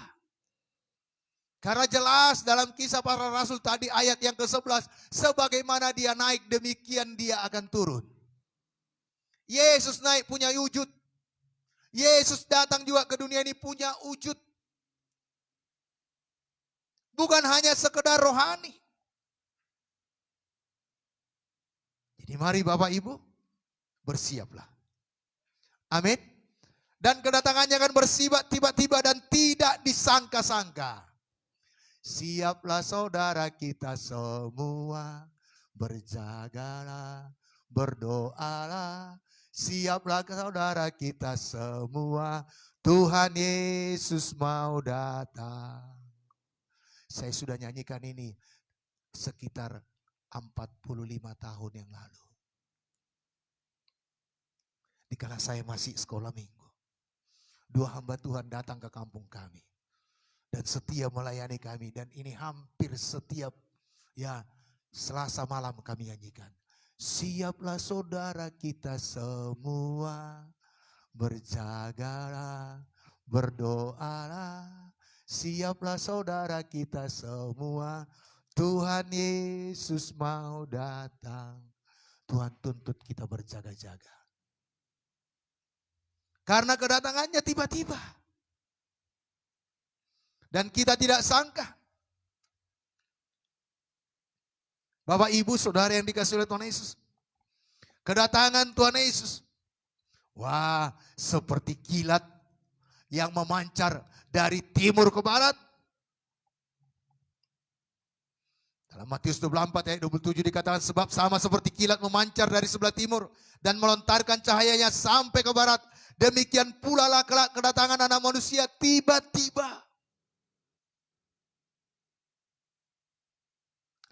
Karena jelas dalam Kisah Para Rasul tadi ayat yang ke-11. Sebagaimana dia naik, demikian dia akan turun. Yesus naik punya wujud. Yesus datang juga ke dunia ini punya wujud. Bukan hanya sekedar rohani. Jadi mari Bapak Ibu, bersiaplah. Amin. Dan kedatangannya akan bersifat tiba-tiba dan tidak disangka-sangka. Siaplah saudara kita semua, berjagalah, berdoalah. Siaplah saudara kita semua, Tuhan Yesus mau datang. Saya sudah nyanyikan ini sekitar 45 tahun yang lalu. Dikala saya masih sekolah minggu, 2 hamba Tuhan datang ke kampung kami dan setia melayani kami, dan ini hampir setiap Selasa malam kami nyanyikan. Siaplah saudara kita semua, berjagalah, berdoalah. Siaplah saudara kita semua, Tuhan Yesus mau datang. Tuhan tuntut kita berjaga-jaga. Karena kedatangannya tiba-tiba. Dan kita tidak sangka. Bapak, Ibu, Saudara yang dikasihi oleh Tuhan Yesus. Kedatangan Tuhan Yesus. Wah, seperti kilat yang memancar dari timur ke barat. Dalam Matius 24 ayat 27 dikatakan, sebab sama seperti kilat memancar dari sebelah timur dan melontarkan cahayanya sampai ke barat. Demikian pula lah kelak kedatangan Anak Manusia tiba-tiba.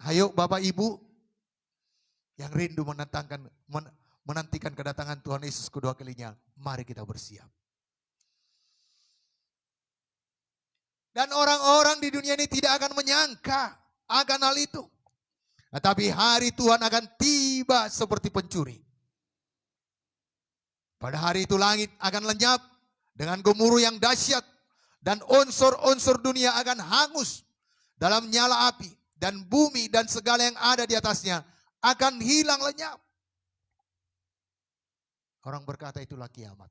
Ayo Bapak Ibu yang rindu menantikan kedatangan Tuhan Yesus kedua kalinya, mari kita bersiap. Dan orang-orang di dunia ini tidak akan menyangka akan hal itu. Tetapi hari Tuhan akan tiba seperti pencuri. Pada hari itu langit akan lenyap dengan gemuruh yang dahsyat, dan unsur-unsur dunia akan hangus dalam nyala api, dan bumi dan segala yang ada di atasnya akan hilang lenyap. Orang berkata itulah kiamat.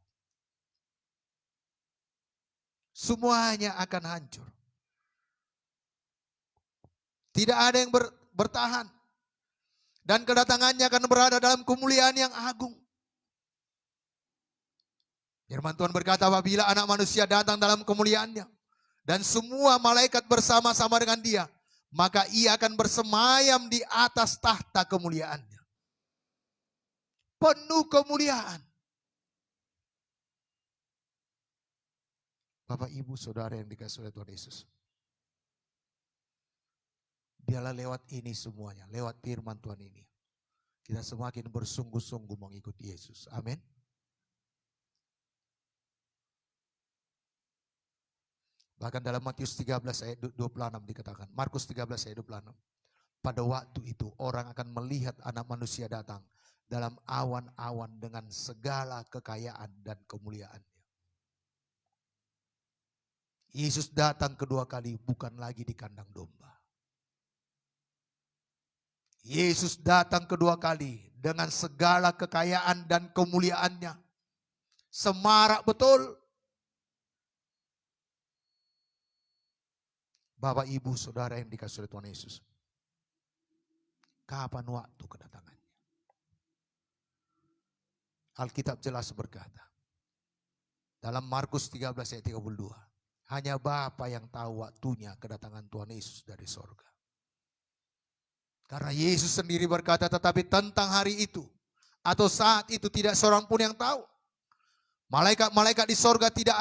Semuanya akan hancur. Tidak ada yang bertahan. Dan kedatangannya akan berada dalam kemuliaan yang agung. Firman Tuhan berkata, apabila Anak Manusia datang dalam kemuliaannya dan semua malaikat bersama-sama dengan dia, maka ia akan bersemayam di atas tahta kemuliaannya. Penuh kemuliaan. Bapak, Ibu, Saudara yang dikasihi oleh Tuhan Yesus. Biarlah lewat ini semuanya, lewat firman Tuhan ini, kita semakin bersungguh-sungguh mengikuti Yesus. Amin. Bahkan dalam Matius 13 ayat 26 dikatakan, Markus 13 ayat 26. Pada waktu itu orang akan melihat Anak Manusia datang dalam awan-awan dengan segala kekayaan dan kemuliaannya. Yesus datang kedua kali bukan lagi di kandang domba. Yesus datang kedua kali dengan segala kekayaan dan kemuliaannya. Semarak betul. Bapak, Ibu, Saudara yang dikasihi oleh Tuhan Yesus. Kapan waktu kedatangannya? Alkitab jelas berkata. Dalam Markus 13 ayat 32. Hanya Bapa yang tahu waktunya kedatangan Tuhan Yesus dari sorga. Karena Yesus sendiri berkata, tetapi tentang hari itu atau saat itu tidak seorang pun yang tahu. Malaikat-malaikat di sorga tidak,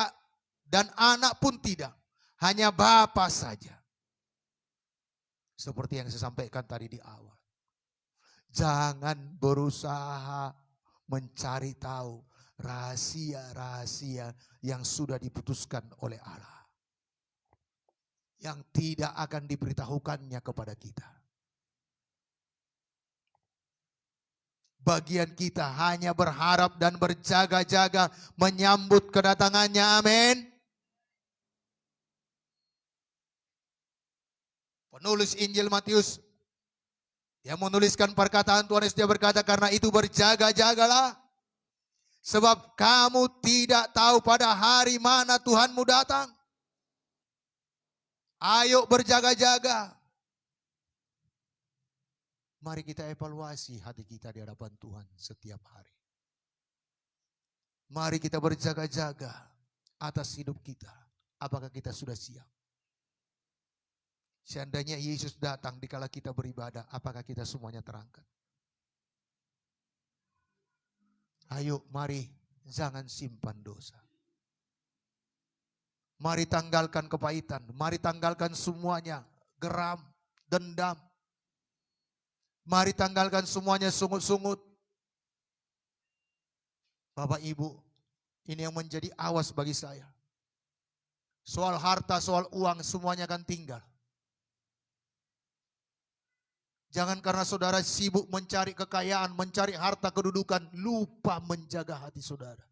dan anak pun tidak. Hanya Bapa saja. Seperti yang saya sampaikan tadi di awal. Jangan berusaha mencari tahu rahasia-rahasia yang sudah diputuskan oleh Allah. Yang tidak akan diberitahukannya kepada kita. Bagian kita hanya berharap dan berjaga-jaga menyambut kedatangannya. Amin. Penulis Injil Matius yang menuliskan perkataan Tuhan Yesus, dia berkata, karena itu berjaga-jagalah. Sebab kamu tidak tahu pada hari mana Tuhanmu datang. Ayo berjaga-jaga. Mari kita evaluasi hati kita di hadapan Tuhan setiap hari. Mari kita berjaga-jaga atas hidup kita. Apakah kita sudah siap? Seandainya Yesus datang dikala kita beribadah, apakah kita semuanya terangkat? Ayo, mari jangan simpan dosa. Mari tanggalkan kepahitan, mari tanggalkan semuanya, geram, dendam. Mari tanggalkan semuanya sungut-sungut. Bapak Ibu, ini yang menjadi awas bagi saya. Soal harta, soal uang, semuanya akan tinggal. Jangan karena saudara sibuk mencari kekayaan, mencari harta kedudukan, lupa menjaga hati saudara.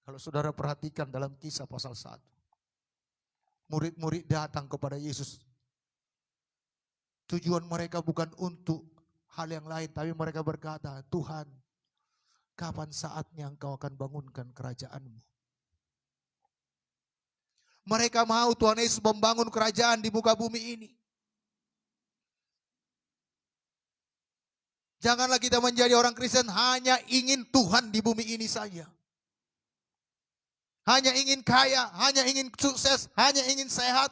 Kalau saudara perhatikan dalam Kisah pasal 1. Murid-murid datang kepada Yesus. Tujuan mereka bukan untuk hal yang lain, tapi mereka berkata, Tuhan, kapan saatnya Engkau akan bangunkan kerajaan-Mu? Mereka mau Tuhan Yesus membangun kerajaan di muka bumi ini. Janganlah kita menjadi orang Kristen hanya ingin Tuhan di bumi ini saja. Hanya ingin kaya, hanya ingin sukses, hanya ingin sehat.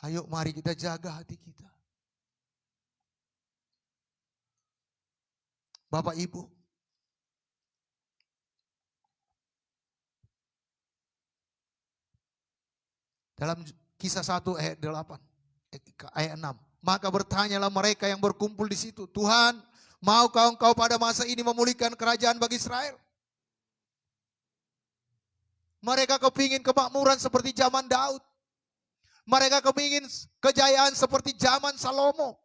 Ayo mari kita jaga hati kita. Bapak Ibu, dalam Kisah 1 ayat 8, ayat 6. Maka bertanyalah mereka yang berkumpul di situ, Tuhan, maukah Engkau pada masa ini memulihkan kerajaan bagi Israel? Mereka kepingin kemakmuran seperti zaman Daud. Mereka kepingin kejayaan seperti zaman Salomo.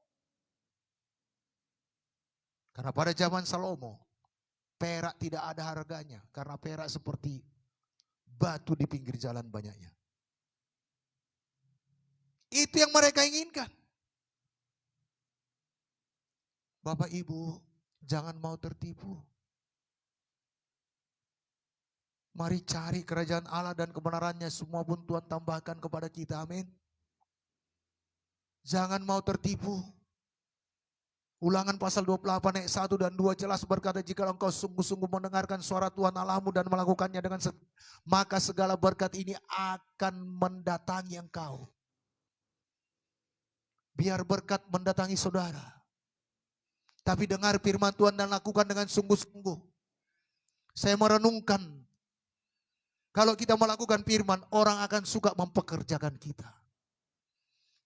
Karena pada zaman Salomo, perak tidak ada harganya. Karena perak seperti batu di pinggir jalan banyaknya. Itu yang mereka inginkan. Bapak Ibu, jangan mau tertipu. Mari cari kerajaan Allah dan kebenarannya, semua pun Tuhan tambahkan kepada kita, amin. Jangan mau tertipu. Ulangan pasal 28 ayat 1 dan 2 jelas berkata, jika engkau sungguh-sungguh mendengarkan suara Tuhan Allahmu dan melakukannya dengan maka segala berkat ini akan mendatangi engkau. Biar berkat mendatangi saudara. Tapi dengar firman Tuhan dan lakukan dengan sungguh-sungguh. Saya merenungkan. Kalau kita melakukan firman, orang akan suka mempekerjakan kita.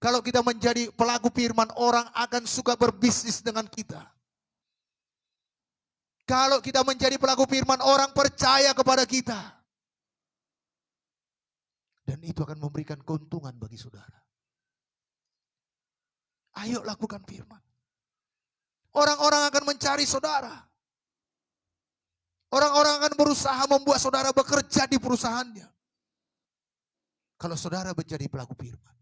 Kalau kita menjadi pelaku firman, orang akan suka berbisnis dengan kita. Kalau kita menjadi pelaku firman, orang percaya kepada kita. Dan itu akan memberikan keuntungan bagi saudara. Ayo lakukan firman. Orang-orang akan mencari saudara. Orang-orang akan berusaha membuat saudara bekerja di perusahaannya. Kalau saudara menjadi pelaku firman.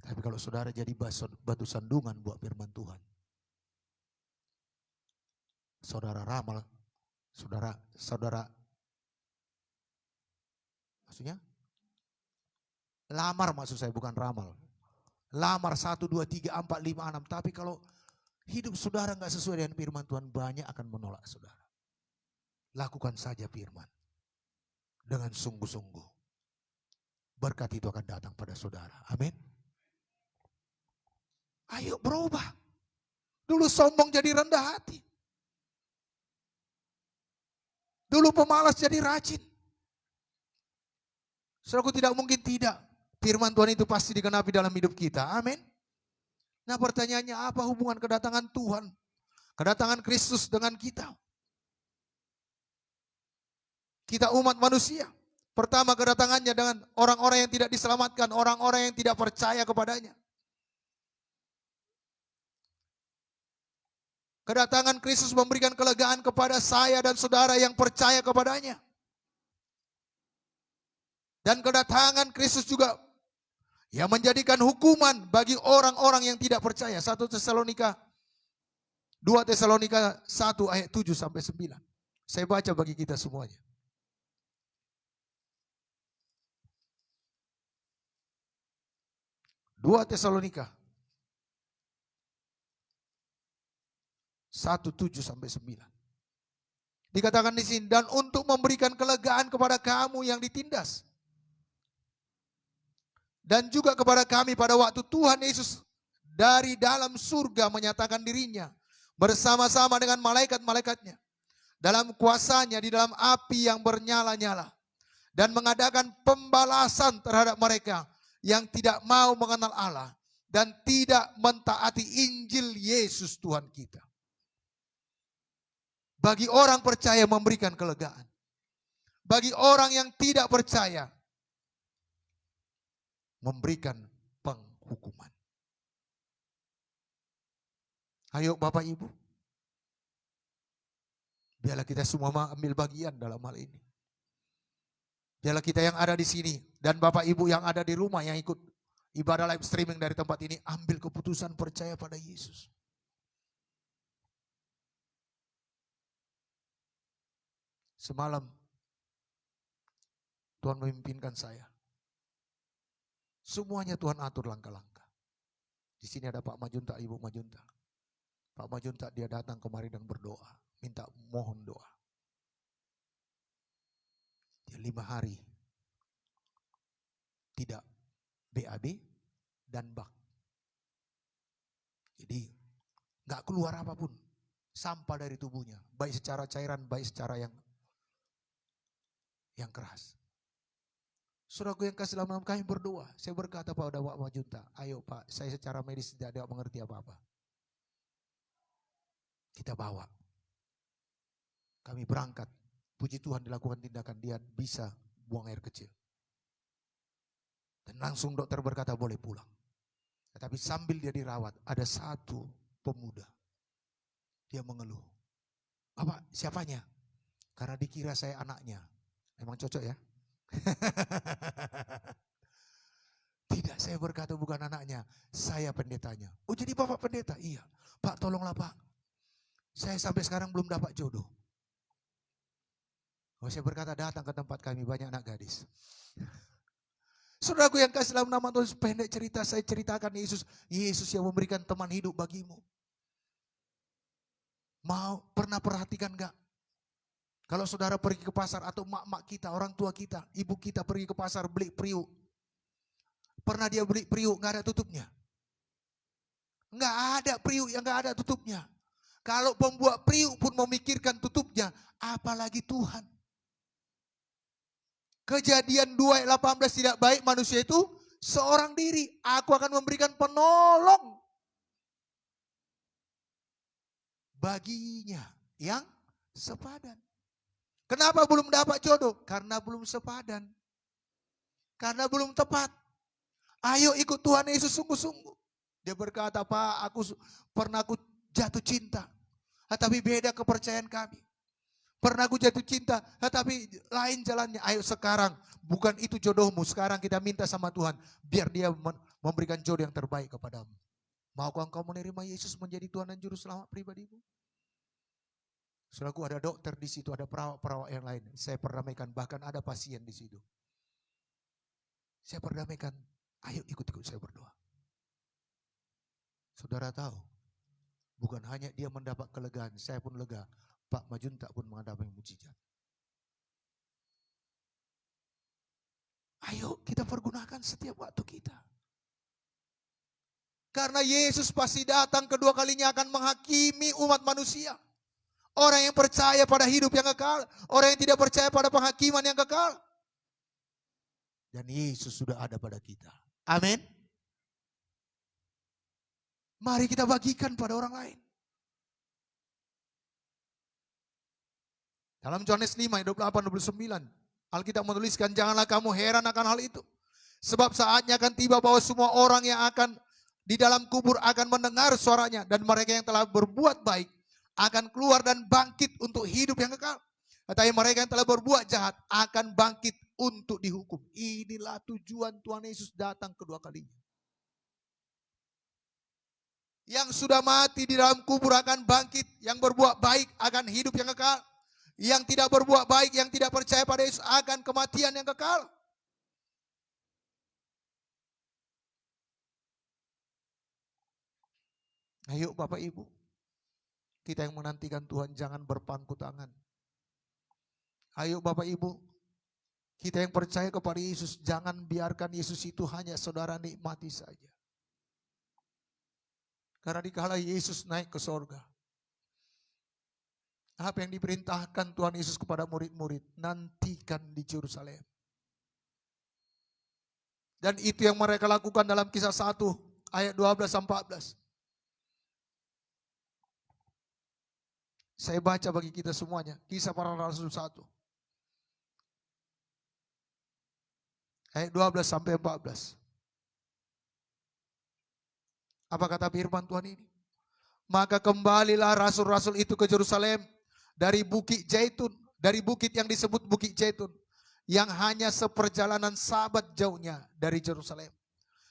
Tapi kalau saudara jadi batu sandungan buat firman Tuhan. Saudara ramal. Saudara. Maksudnya? Lamar maksud saya, bukan ramal. Lamar 1, 2, 3, 4, 5, 6. Tapi kalau hidup saudara nggak sesuai dengan firman Tuhan, banyak akan menolak saudara. Lakukan saja firman. Dengan sungguh-sungguh. Berkat itu akan datang pada saudara. Amin. Ayo berubah. Dulu sombong jadi rendah hati. Dulu pemalas jadi rajin. Saudaraku, tidak mungkin tidak. Firman Tuhan itu pasti digenapi dalam hidup kita. Amin. Nah pertanyaannya, apa hubungan kedatangan Tuhan, kedatangan Kristus dengan kita? Kita umat manusia. Pertama, kedatangannya dengan orang-orang yang tidak diselamatkan, orang-orang yang tidak percaya kepadanya. Kedatangan Kristus memberikan kelegaan kepada saya dan saudara yang percaya kepadanya. Dan kedatangan Kristus juga yang menjadikan hukuman bagi orang-orang yang tidak percaya. 2 Tesalonika 1 ayat 7 sampai 9. Saya baca bagi kita semuanya. Dua Tesalonika 1, 7 sampai 9. Dikatakan di sini, dan untuk memberikan kelegaan kepada kamu yang ditindas. Dan juga kepada kami pada waktu Tuhan Yesus dari dalam surga menyatakan dirinya bersama-sama dengan malaikat-malaikatnya. dalam kuasanya di dalam api yang bernyala-nyala. Dan mengadakan pembalasan terhadap mereka yang tidak mau mengenal Allah dan tidak mentaati Injil Yesus Tuhan kita. Bagi orang percaya memberikan kelegaan. Bagi orang yang tidak percaya memberikan penghukuman. Ayo Bapak Ibu, biarlah kita semua ambil bagian dalam hal ini. Biarlah kita yang ada di sini dan Bapak Ibu yang ada di rumah yang ikut ibadah live streaming dari tempat ini, ambil keputusan percaya pada Yesus. Semalam Tuhan memimpinkan saya. Semuanya Tuhan atur langkah-langkah. Di sini ada Pak Majunta, Ibu Majunta. Pak Majunta dia datang kemari dan berdoa, minta mohon doa. Dia 5 hari tidak BAB dan bak. Jadi nggak keluar apapun sampah dari tubuhnya, baik secara cairan, baik secara yang keras. Saudaraku yang kasih dalam kami berdoa, saya berkata pada Pak Majunta, ayo Pak, saya secara medis tidak mengerti apa-apa. Kita bawa. Kami berangkat. Puji Tuhan dilakukan tindakan, dia bisa buang air kecil. Dan langsung dokter berkata boleh pulang. Tetapi sambil dia dirawat, ada satu pemuda. Dia mengeluh. Bapak, siapanya? Karena dikira saya anaknya. Memang cocok ya? Tidak, saya berkata bukan anaknya. Saya pendetanya. Oh jadi Bapak pendeta? Iya. Pak tolonglah Pak. Saya sampai sekarang belum dapat jodoh. Oh, saya berkata datang ke tempat kami banyak anak gadis. Saudaraku yang kasih dalam nama Tuhan, pendek cerita saya ceritakan Yesus. Yesus yang memberikan teman hidup bagimu. Mau pernah perhatikan gak? Kalau saudara pergi ke pasar atau mak-mak kita, orang tua kita, ibu kita pergi ke pasar beli periuk. Pernah dia beli periuk gak ada tutupnya? Gak ada periuk yang gak ada tutupnya. Kalau pembuat periuk pun memikirkan tutupnya, apalagi Tuhan. Kejadian 2 ayat 18 tidak baik manusia itu seorang diri. Aku akan memberikan penolong baginya yang sepadan. Kenapa belum dapat jodoh? Karena belum sepadan. Karena belum tepat. Ayo ikut Tuhan Yesus sungguh-sungguh. Dia berkata, Pak, aku jatuh cinta. Tapi beda kepercayaan kami. Pernah aku jatuh cinta, tapi lain jalannya. Ayo sekarang, bukan itu jodohmu. Sekarang kita minta sama Tuhan, biar dia memberikan jodoh yang terbaik kepadamu. Maukah engkau menerima Yesus menjadi Tuhan dan Juru Selamat pribadimu? Saudaraku, ada dokter di situ, ada perawat-perawat yang lain. Saya perdamaikan, bahkan ada pasien di situ. Saya perdamaikan, ayo ikut-ikut saya berdoa. Saudara tahu, bukan hanya dia mendapat kelegaan, saya pun lega. Pak Majunta pun menghadapi mujizat. Ayo kita pergunakan setiap waktu kita. Karena Yesus pasti datang kedua kalinya akan menghakimi umat manusia. Orang yang percaya pada hidup yang kekal, orang yang tidak percaya pada penghakiman yang kekal. Dan Yesus sudah ada pada kita. Amin. Mari kita bagikan pada orang lain. Dalam Yohanes 5 ayat 28-29, Alkitab menuliskan, janganlah kamu heran akan hal itu. Sebab saatnya akan tiba bahwa semua orang yang akan di dalam kubur akan mendengar suaranya. Dan mereka yang telah berbuat baik akan keluar dan bangkit untuk hidup yang kekal. Tetapi mereka yang telah berbuat jahat akan bangkit untuk dihukum. Inilah tujuan Tuhan Yesus datang kedua kalinya. Yang sudah mati di dalam kubur akan bangkit. Yang berbuat baik akan hidup yang kekal. Yang tidak berbuat baik, yang tidak percaya pada Yesus akan kematian yang kekal. Ayo Bapak Ibu, kita yang menantikan Tuhan jangan berpangku tangan. Ayo Bapak Ibu, kita yang percaya kepada Yesus jangan biarkan Yesus itu hanya saudara nikmati saja. Karena dikala Yesus naik ke sorga, Apa yang diperintahkan Tuhan Yesus kepada murid-murid, nantikan di Yerusalem. Dan itu yang mereka lakukan dalam Kisah 1 ayat 12-14. Saya baca bagi kita semuanya, Kisah Para Rasul 1 ayat 12-14. Apa kata firman Tuhan ini? Maka kembalilah rasul-rasul itu ke Yerusalem dari Bukit Zaitun, dari bukit yang disebut Bukit Zaitun, yang hanya seperjalanan sabat jauhnya dari Yerusalem.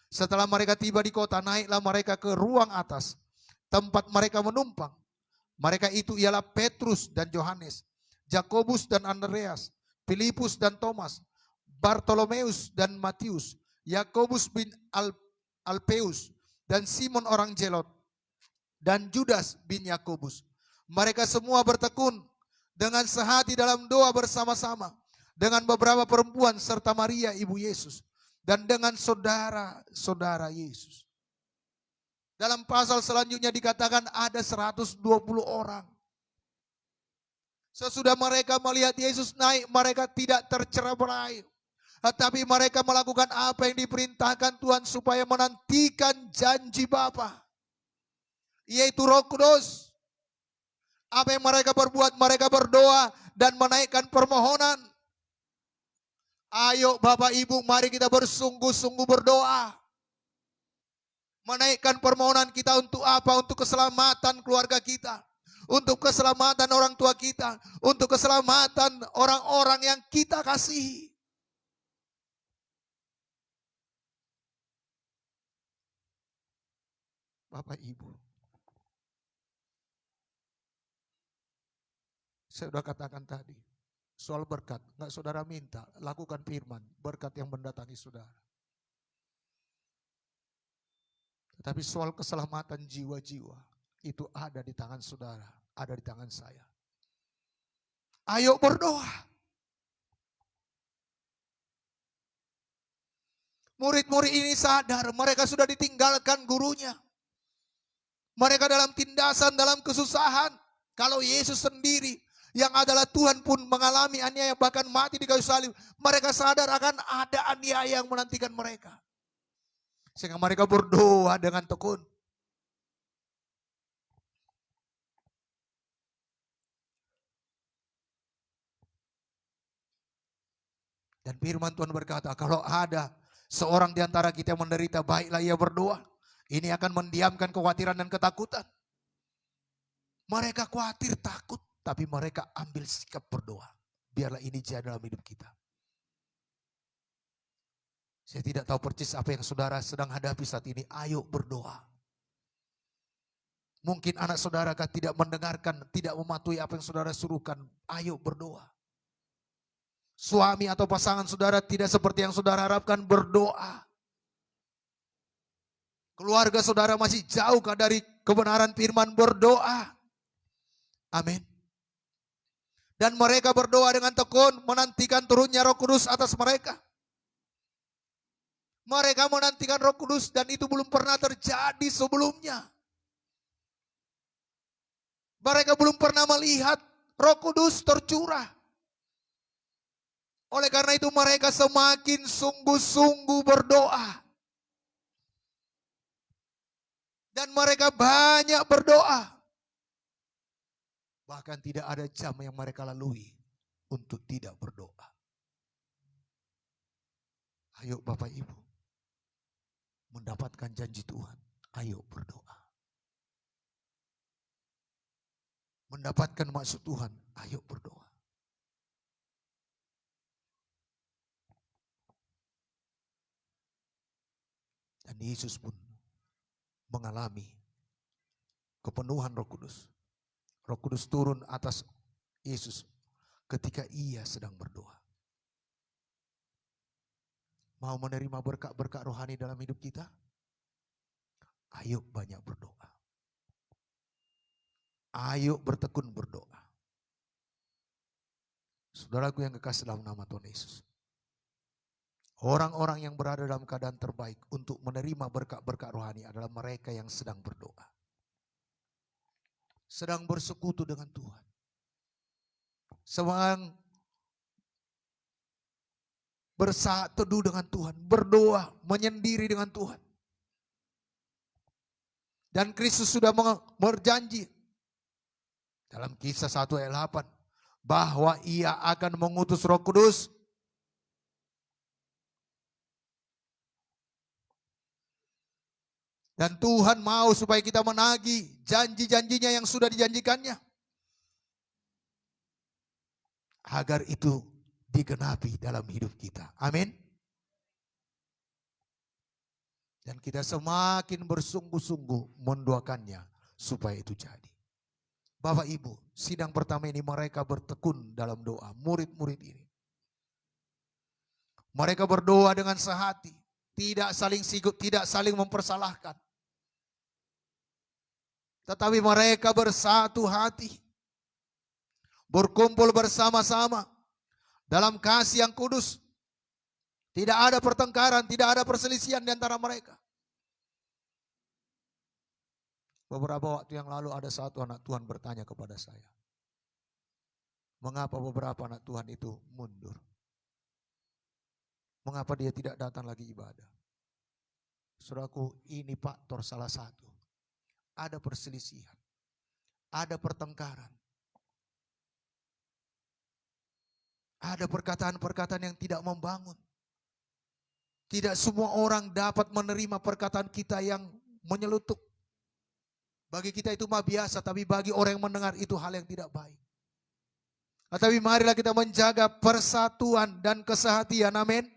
Setelah mereka tiba di kota, naiklah mereka ke ruang atas, tempat mereka menumpang. Mereka itu ialah Petrus dan Yohanes, Yakobus dan Andreas, Filipus dan Thomas, Bartolomeus dan Matius, Yakobus bin Alpeus, dan Simon orang Zelot, dan Judas bin Yakobus. Mereka semua bertekun dengan sehati dalam doa bersama-sama dengan beberapa perempuan serta Maria ibu Yesus dan dengan saudara-saudara Yesus. Dalam pasal selanjutnya dikatakan ada 120 orang. Sesudah mereka melihat Yesus naik, mereka tidak tercerai-berai. Tetapi mereka melakukan apa yang diperintahkan Tuhan supaya menantikan janji Bapa, yaitu Roh Kudus. Apa yang mereka perbuat? Mereka berdoa dan menaikkan permohonan. Ayo Bapak Ibu, mari kita bersungguh-sungguh berdoa. Menaikkan permohonan kita untuk apa? Untuk keselamatan keluarga kita. Untuk keselamatan orang tua kita. Untuk keselamatan orang-orang yang kita kasihi. Bapak Ibu, saya sudah katakan tadi, soal berkat, enggak saudara minta, lakukan firman, berkat yang mendatangi saudara. Tetapi soal keselamatan jiwa-jiwa, itu ada di tangan saudara, ada di tangan saya. Ayo berdoa. Murid-murid ini sadar, mereka sudah ditinggalkan gurunya. Mereka dalam tindasan, dalam kesusahan. Kalau Yesus sendiri yang adalah Tuhan pun mengalami aniaya, bahkan mati di kayu salib. Mereka sadar akan ada aniaya yang menantikan mereka. Sehingga mereka berdoa dengan tekun. Dan firman Tuhan berkata, kalau ada seorang di antara kita yang menderita, baiklah ia berdoa. Ini akan mendiamkan kekhawatiran dan ketakutan. Mereka khawatir, takut, tapi mereka ambil sikap berdoa. Biarlah ini jadi dalam hidup kita. Saya tidak tahu persis apa yang saudara sedang hadapi saat ini. Ayo berdoa. Mungkin anak saudara tidak mendengarkan, tidak mematuhi apa yang saudara suruhkan. Ayo berdoa. Suami atau pasangan saudara tidak seperti yang saudara harapkan, berdoa. Keluarga saudara masih jauh dari kebenaran firman, berdoa. Amin. Dan mereka berdoa dengan tekun, menantikan turunnya Roh Kudus atas mereka. Mereka menantikan Roh Kudus dan itu belum pernah terjadi sebelumnya. Mereka belum pernah melihat Roh Kudus tercurah. Oleh karena itu mereka semakin sungguh-sungguh berdoa. Dan mereka banyak berdoa. Bahkan tidak ada jam yang mereka lalui untuk tidak berdoa. Ayo Bapak Ibu, mendapatkan janji Tuhan, ayo berdoa. Mendapatkan maksud Tuhan, ayo berdoa. Dan Yesus pun mengalami kepenuhan Roh Kudus. Roh Kudus turun atas Yesus ketika ia sedang berdoa. Mau menerima berkat-berkat rohani dalam hidup kita? Ayo banyak berdoa. Ayo bertekun berdoa. Saudaraku yang kekasih dalam nama Tuhan Yesus. Orang-orang yang berada dalam keadaan terbaik untuk menerima berkat-berkat rohani adalah mereka yang sedang berdoa. Sedang bersekutu dengan Tuhan. sedang bersaat teduh dengan Tuhan, berdoa, menyendiri dengan Tuhan. Dan Kristus sudah berjanji dalam Kisah 1 ayat 8 bahwa Ia akan mengutus Roh Kudus dan Tuhan mau supaya kita menagih janji-janjinya yang sudah dijanjikannya agar itu digenapi dalam hidup kita. Amin. Dan kita semakin bersungguh-sungguh mendoakannya supaya itu jadi. Bapak Ibu, sidang pertama ini mereka bertekun dalam doa, murid-murid ini. Mereka berdoa dengan sehati, tidak saling sigut, tidak saling mempersalahkan. Tetapi mereka bersatu hati, berkumpul bersama-sama dalam kasih yang kudus. Tidak ada pertengkaran, tidak ada perselisihan di antara mereka. Beberapa waktu yang lalu ada satu anak Tuhan bertanya kepada saya, mengapa beberapa anak Tuhan itu mundur? Mengapa dia tidak datang lagi ibadah? Saudaraku, ini faktor salah satu. Ada perselisihan, ada pertengkaran, ada perkataan-perkataan yang tidak membangun. Tidak semua orang dapat menerima perkataan kita yang menyelutuk. Bagi kita itu mah biasa, tapi bagi orang yang mendengar itu hal yang tidak baik. Tapi marilah kita menjaga persatuan dan kesehatian, amin.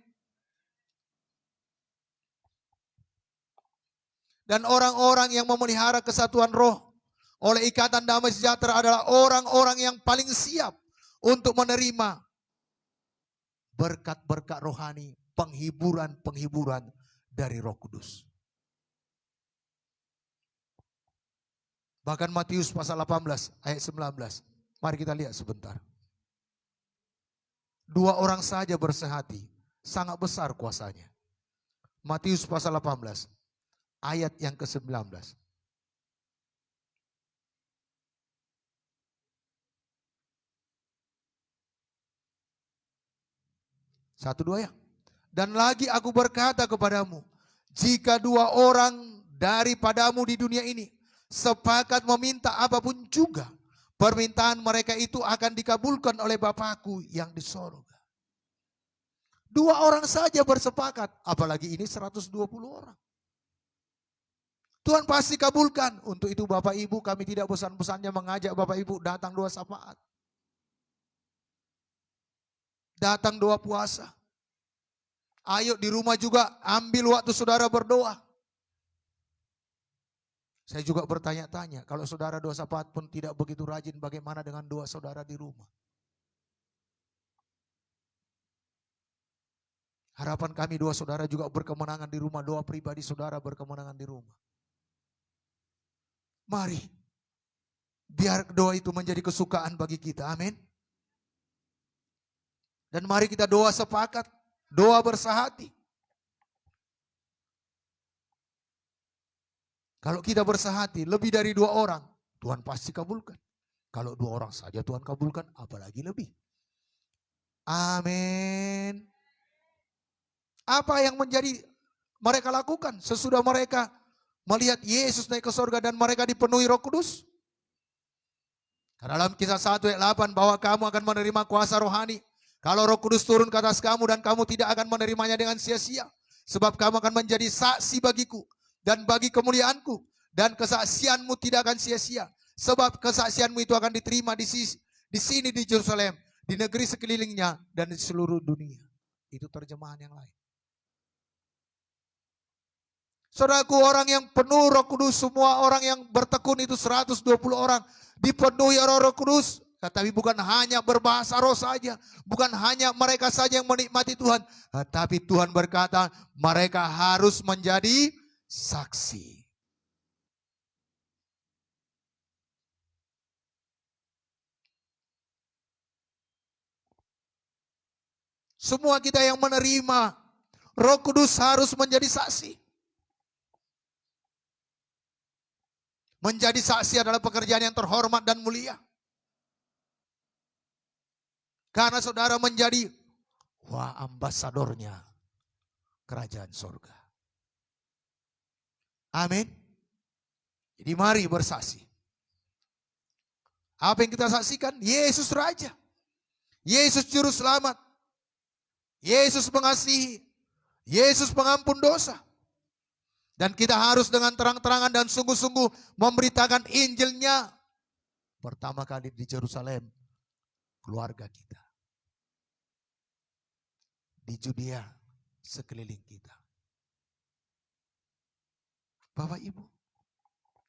Dan orang-orang yang memelihara kesatuan roh oleh ikatan damai sejahtera adalah orang-orang yang paling siap untuk menerima berkat-berkat rohani, penghiburan-penghiburan dari Roh Kudus. Bahkan Matius pasal 18 ayat 19. Mari kita lihat sebentar. 2 orang saja bersehati, sangat besar kuasanya. Matius pasal 18 ayat yang ke-19. 1-2 ya. Dan lagi aku berkata kepadamu, jika 2 orang daripadamu di dunia ini sepakat meminta apapun juga, permintaan mereka itu akan dikabulkan oleh Bapakku yang di sorga. 2 orang saja bersepakat, apalagi ini 120 orang. Tuhan pasti kabulkan. Untuk itu Bapak Ibu, kami tidak bosan-bosannya mengajak Bapak Ibu datang doa syafaat. Datang doa puasa. Ayo di rumah juga ambil waktu saudara berdoa. Saya juga bertanya-tanya, kalau saudara doa syafaat pun tidak begitu rajin, bagaimana dengan doa saudara di rumah? Harapan kami doa saudara juga berkemenangan di rumah, doa pribadi saudara berkemenangan di rumah. Mari, biar doa itu menjadi kesukaan bagi kita, amin. Dan mari kita doa sepakat, doa bersahati. Kalau kita bersahati lebih dari 2 orang, Tuhan pasti kabulkan. Kalau 2 orang saja Tuhan kabulkan, apalagi lebih. Amin. Apa yang menjadi mereka lakukan sesudah mereka melihat Yesus naik ke sorga dan mereka dipenuhi Roh Kudus? Karena dalam Kisah 1 ayat 8 bahwa kamu akan menerima kuasa rohani kalau Roh Kudus turun ke atas kamu, dan kamu tidak akan menerimanya dengan sia-sia. Sebab kamu akan menjadi saksi bagiku dan bagi kemuliaanku, dan kesaksianmu tidak akan sia-sia. Sebab kesaksianmu itu akan diterima di sini di Yerusalem, di negeri sekelilingnya, dan di seluruh dunia. Itu terjemahan yang lain. Saudaraku, orang yang penuh Roh Kudus, semua orang yang bertekun itu 120 orang dipenuhi Roh Kudus. Tetapi bukan hanya berbahasa roh saja, bukan hanya mereka saja yang menikmati Tuhan, tetapi Tuhan berkata mereka harus menjadi saksi. Semua kita yang menerima Roh Kudus harus menjadi saksi. Menjadi saksi adalah pekerjaan yang terhormat dan mulia. Karena saudara menjadi ambasadornya kerajaan sorga. Amin. Jadi mari bersaksi. Apa yang kita saksikan? Yesus Raja. Yesus Juru Selamat. Yesus mengasihi. Yesus pengampun dosa. Dan kita harus dengan terang-terangan dan sungguh-sungguh memberitakan Injilnya. Pertama kali di Yerusalem, keluarga kita. Di Judea, sekeliling kita. Bapak Ibu.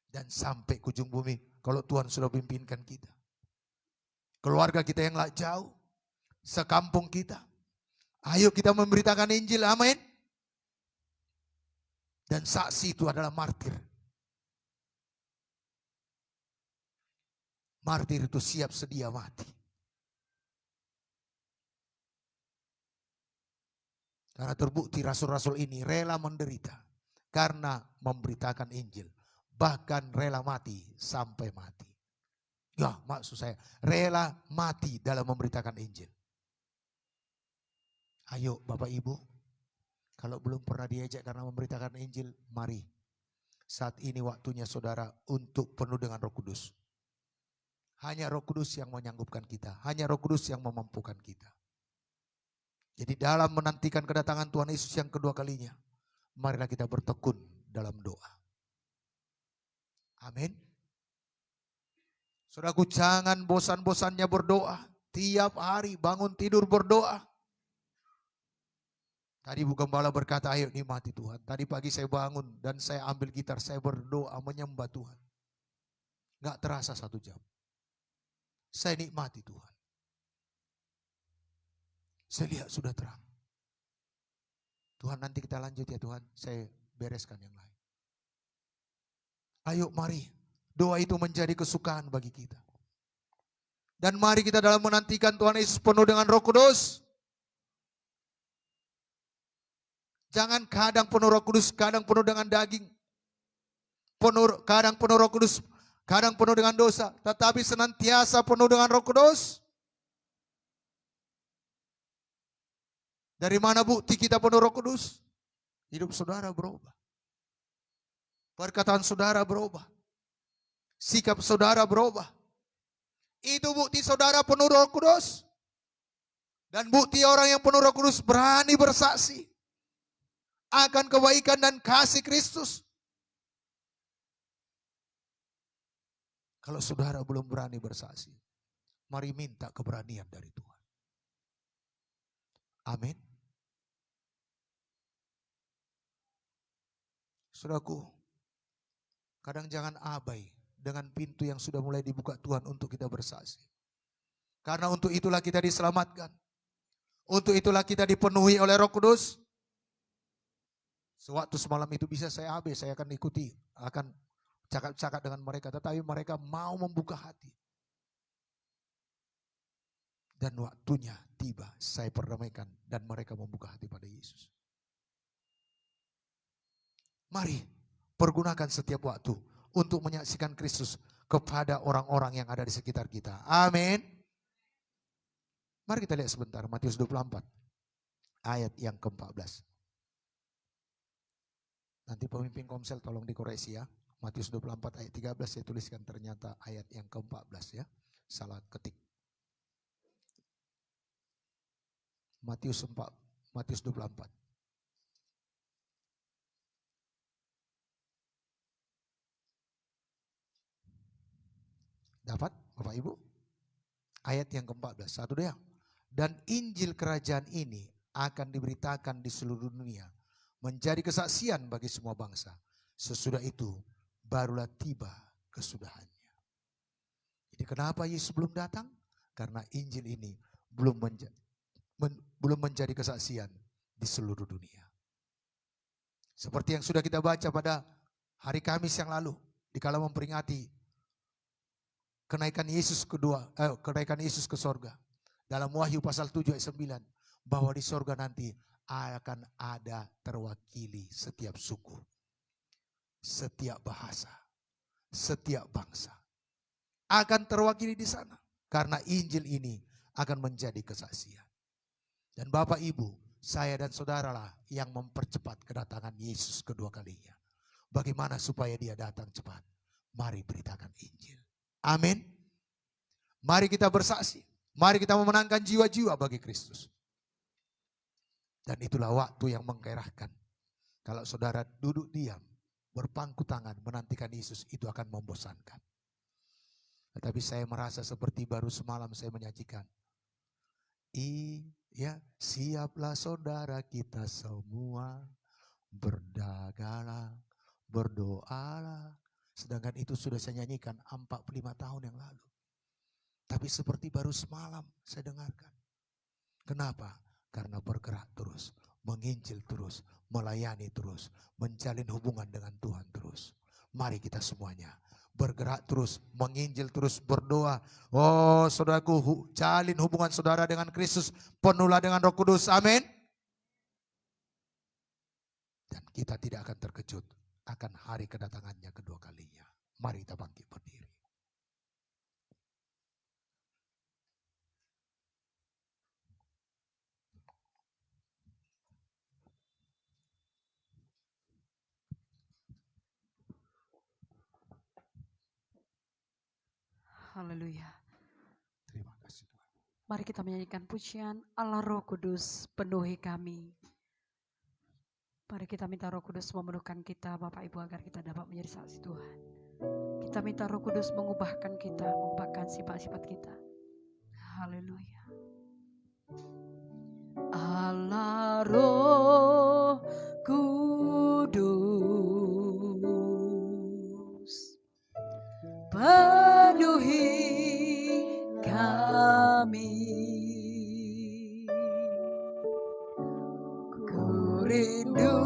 Dan sampai ke ujung bumi, kalau Tuhan sudah pimpinkan kita. Keluarga kita yang gak jauh, sekampung kita. Ayo kita memberitakan Injil, amin. Dan saksi itu adalah martir. Martir itu siap sedia mati. Karena terbukti rasul-rasul ini rela menderita. Karena memberitakan Injil. Bahkan rela mati sampai mati. Ya maksud saya rela mati dalam memberitakan Injil. Ayo Bapak Ibu. Kalau belum pernah diajak karena memberitakan Injil, mari. Saat ini waktunya saudara untuk penuh dengan Roh Kudus. Hanya Roh Kudus yang menyanggupkan kita. Hanya Roh Kudus yang memampukan kita. Jadi dalam menantikan kedatangan Tuhan Yesus yang kedua kalinya, marilah kita bertekun dalam doa. Amin. Saudaraku, jangan bosan-bosannya berdoa. Tiap hari bangun tidur berdoa. Tadi Bu Gembala berkata, ayo nikmati Tuhan. Tadi pagi saya bangun dan saya ambil gitar, saya berdoa menyembah Tuhan. Gak terasa 1 jam. Saya nikmati Tuhan. Saya lihat sudah terang. Tuhan nanti kita lanjut ya Tuhan, saya bereskan yang lain. Ayo mari, doa itu menjadi kesukaan bagi kita. Dan mari kita dalam menantikan Tuhan Yesus penuh dengan Roh Kudus. Jangan kadang penuh Roh Kudus, kadang penuh dengan daging. Kadang penuh Roh Kudus, kadang penuh dengan dosa. Tetapi senantiasa penuh dengan Roh Kudus. Dari mana bukti kita penuh Roh Kudus? Hidup saudara berubah. Perkataan saudara berubah. Sikap saudara berubah. Itu bukti saudara penuh Roh Kudus. Dan bukti orang yang penuh Roh Kudus berani bersaksi akan kebaikan dan kasih Kristus. Kalau saudara belum berani bersaksi, mari minta keberanian dari Tuhan. Amin. Saudaraku, kadang jangan abai dengan pintu yang sudah mulai dibuka Tuhan untuk kita bersaksi. Karena untuk itulah kita diselamatkan. Untuk itulah kita dipenuhi oleh Roh Kudus. Sewaktu semalam itu bisa saya habis, saya akan ikuti, akan cakap-cakap dengan mereka. Tetapi mereka mau membuka hati. Dan waktunya tiba, saya perdamaikan dan mereka membuka hati pada Yesus. Mari pergunakan setiap waktu untuk menyaksikan Kristus kepada orang-orang yang ada di sekitar kita. Amin. Mari kita lihat sebentar Matius 24 ayat yang ke-14. Nanti pemimpin Komsel tolong dikoreksi ya. Matius 24 ayat 13 saya tuliskan ternyata ayat yang ke-14 ya. Salah ketik. Matius 24. Dapat Bapak Ibu? Ayat yang ke-14. Satu deh. Dan Injil kerajaan ini akan diberitakan di seluruh dunia. Menjadi kesaksian bagi semua bangsa. Sesudah itu barulah tiba kesudahannya. Jadi kenapa Yesus belum datang? Karena Injil ini belum menjadi kesaksian di seluruh dunia. Seperti yang sudah kita baca pada hari Kamis yang lalu. Dikala memperingati kenaikan Yesus ke sorga. Dalam Wahyu pasal 7 ayat 9. Bahwa di sorga nanti akan ada terwakili setiap suku, setiap bahasa, setiap bangsa. Akan terwakili di sana. Karena Injil ini akan menjadi kesaksian. Dan Bapak Ibu, saya dan saudaralah yang mempercepat kedatangan Yesus kedua kalinya. Bagaimana supaya dia datang cepat? Mari beritakan Injil. Amin. Mari kita bersaksi. Mari kita memenangkan jiwa-jiwa bagi Kristus. Dan itulah waktu yang menggairahkan. Kalau saudara duduk diam, berpangku tangan menantikan Yesus, itu akan membosankan. Tetapi saya merasa seperti baru semalam saya menyajikan. Iya, siaplah saudara kita semua, berdagalah, berdoalah. Sedangkan itu sudah saya nyanyikan 45 tahun yang lalu. Tapi seperti baru semalam saya dengarkan. Kenapa? Karena bergerak terus, menginjil terus, melayani terus, menjalin hubungan dengan Tuhan terus. Mari kita semuanya bergerak terus, menginjil terus, berdoa. Oh saudaraku, jalin hubungan saudara dengan Kristus, penuhlah dengan Roh Kudus, amin. Dan kita tidak akan terkejut akan hari kedatangannya kedua kalinya. Mari kita bangkit berdiri. Haleluya. Terima kasih Tuhan. Mari kita menyanyikan pujian Allah Roh Kudus penuhi kami. Mari kita minta Roh Kudus memenuhkan kita Bapak Ibu agar kita dapat menjadi saksi Tuhan. Kita minta Roh Kudus mengubahkan kita, mengubahkan sifat-sifat kita. Haleluya. Allah Roh Kudus penuhi kami. Ku rindu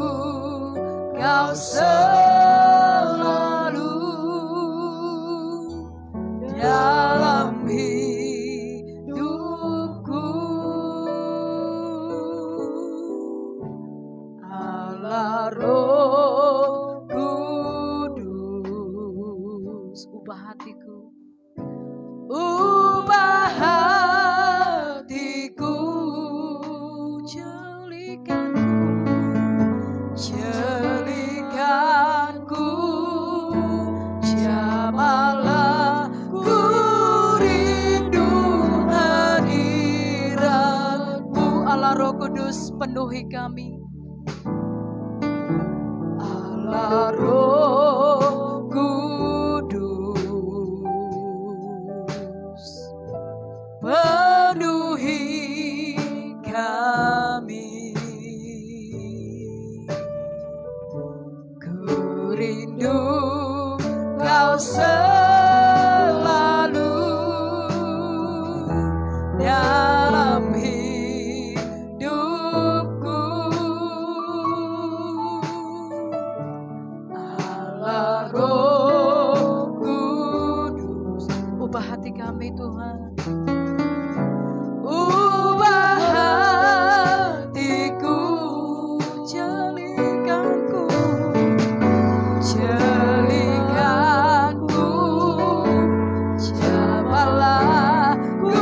Kau selalu dalam hidupku. Allah Roh Kudus, ubah hatiku, ubah hatiku, celikanku, jamalah ku rindu hadirat-Mu. Allah Roh Kudus penuhi kami. Allah Roh Kudus penuhi kami. Ku rindu Kau selalu dalam hidupku. Allah Roh Kudus, ubah hati kami Tuhan. Ubah hatiku, celikanku, jamalah ku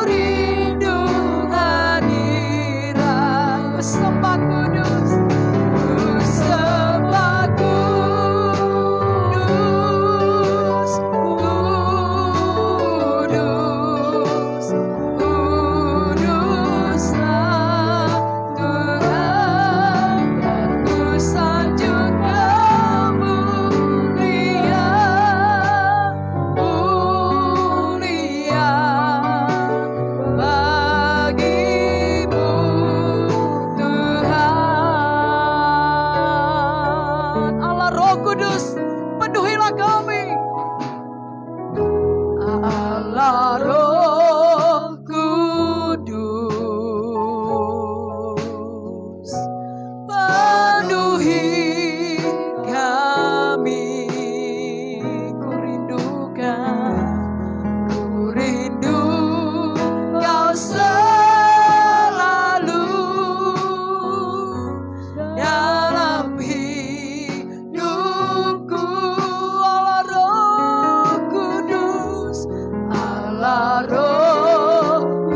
rindu hadirat-Mu. Sembah kudus, ku sembah kudus, kudus, kuduslah Tuhan, dan ku sanjung mulia, mulia bagi-Mu Tuhan. Allah Roh Kudus penuhilah kami. Allah Roh Kudus penuhi kami. Ku rindu Kau selalu dalam hidupku. Allah Roh Kudus, Allah Roh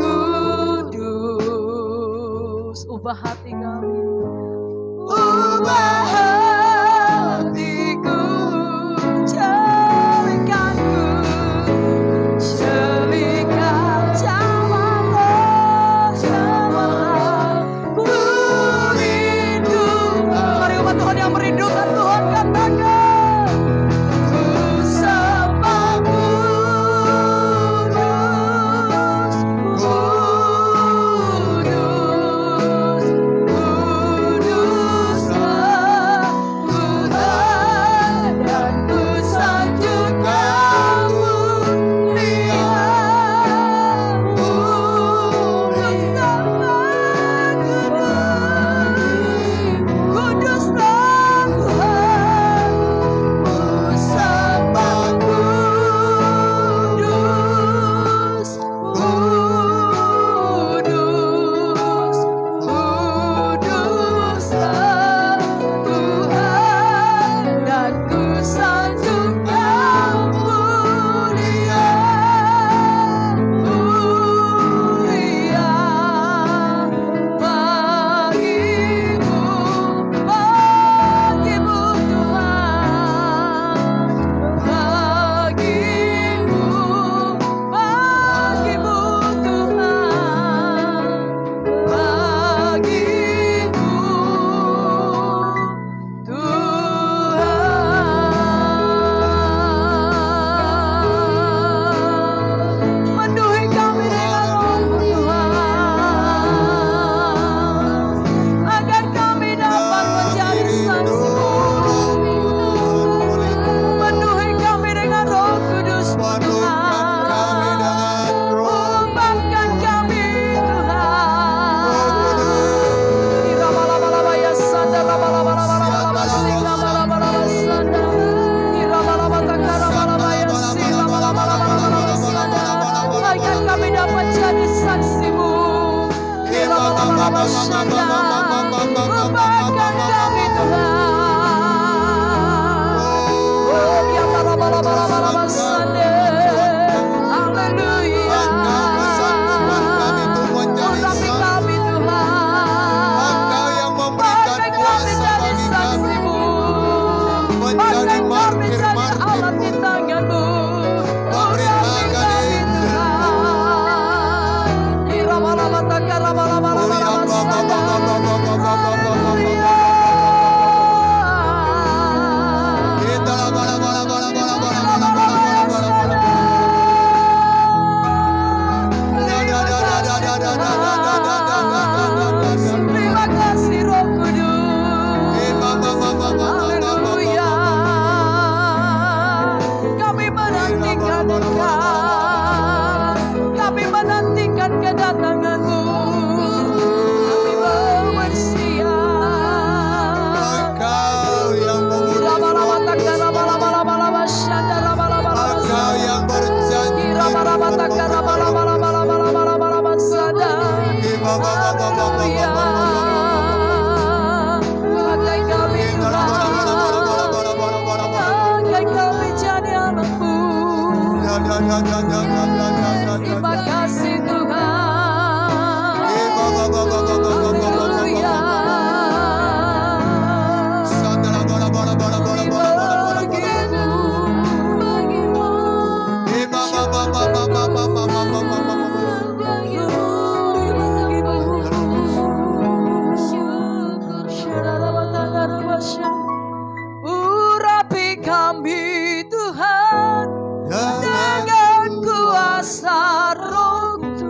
kami Tuhan, dengan kuasa Roh Kudus.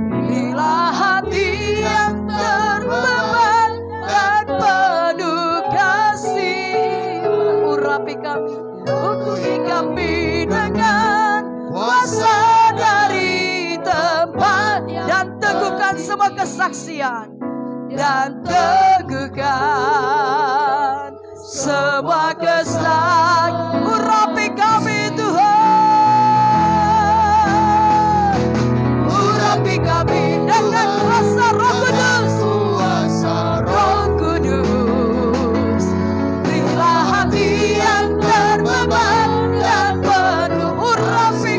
Berilah hati yang terbeban dan penuh kasih. Urapi kami, utuhi kami dengan kuasa dari tempat, dan teguhkan semua kesaksian, dan teguhkan semua kesaksian. Urapi kami Tuhan, urapi kami dengan kuasa Roh Kudus. Roh Kudus, berilah hati yang terbeban dan penuh. Urapi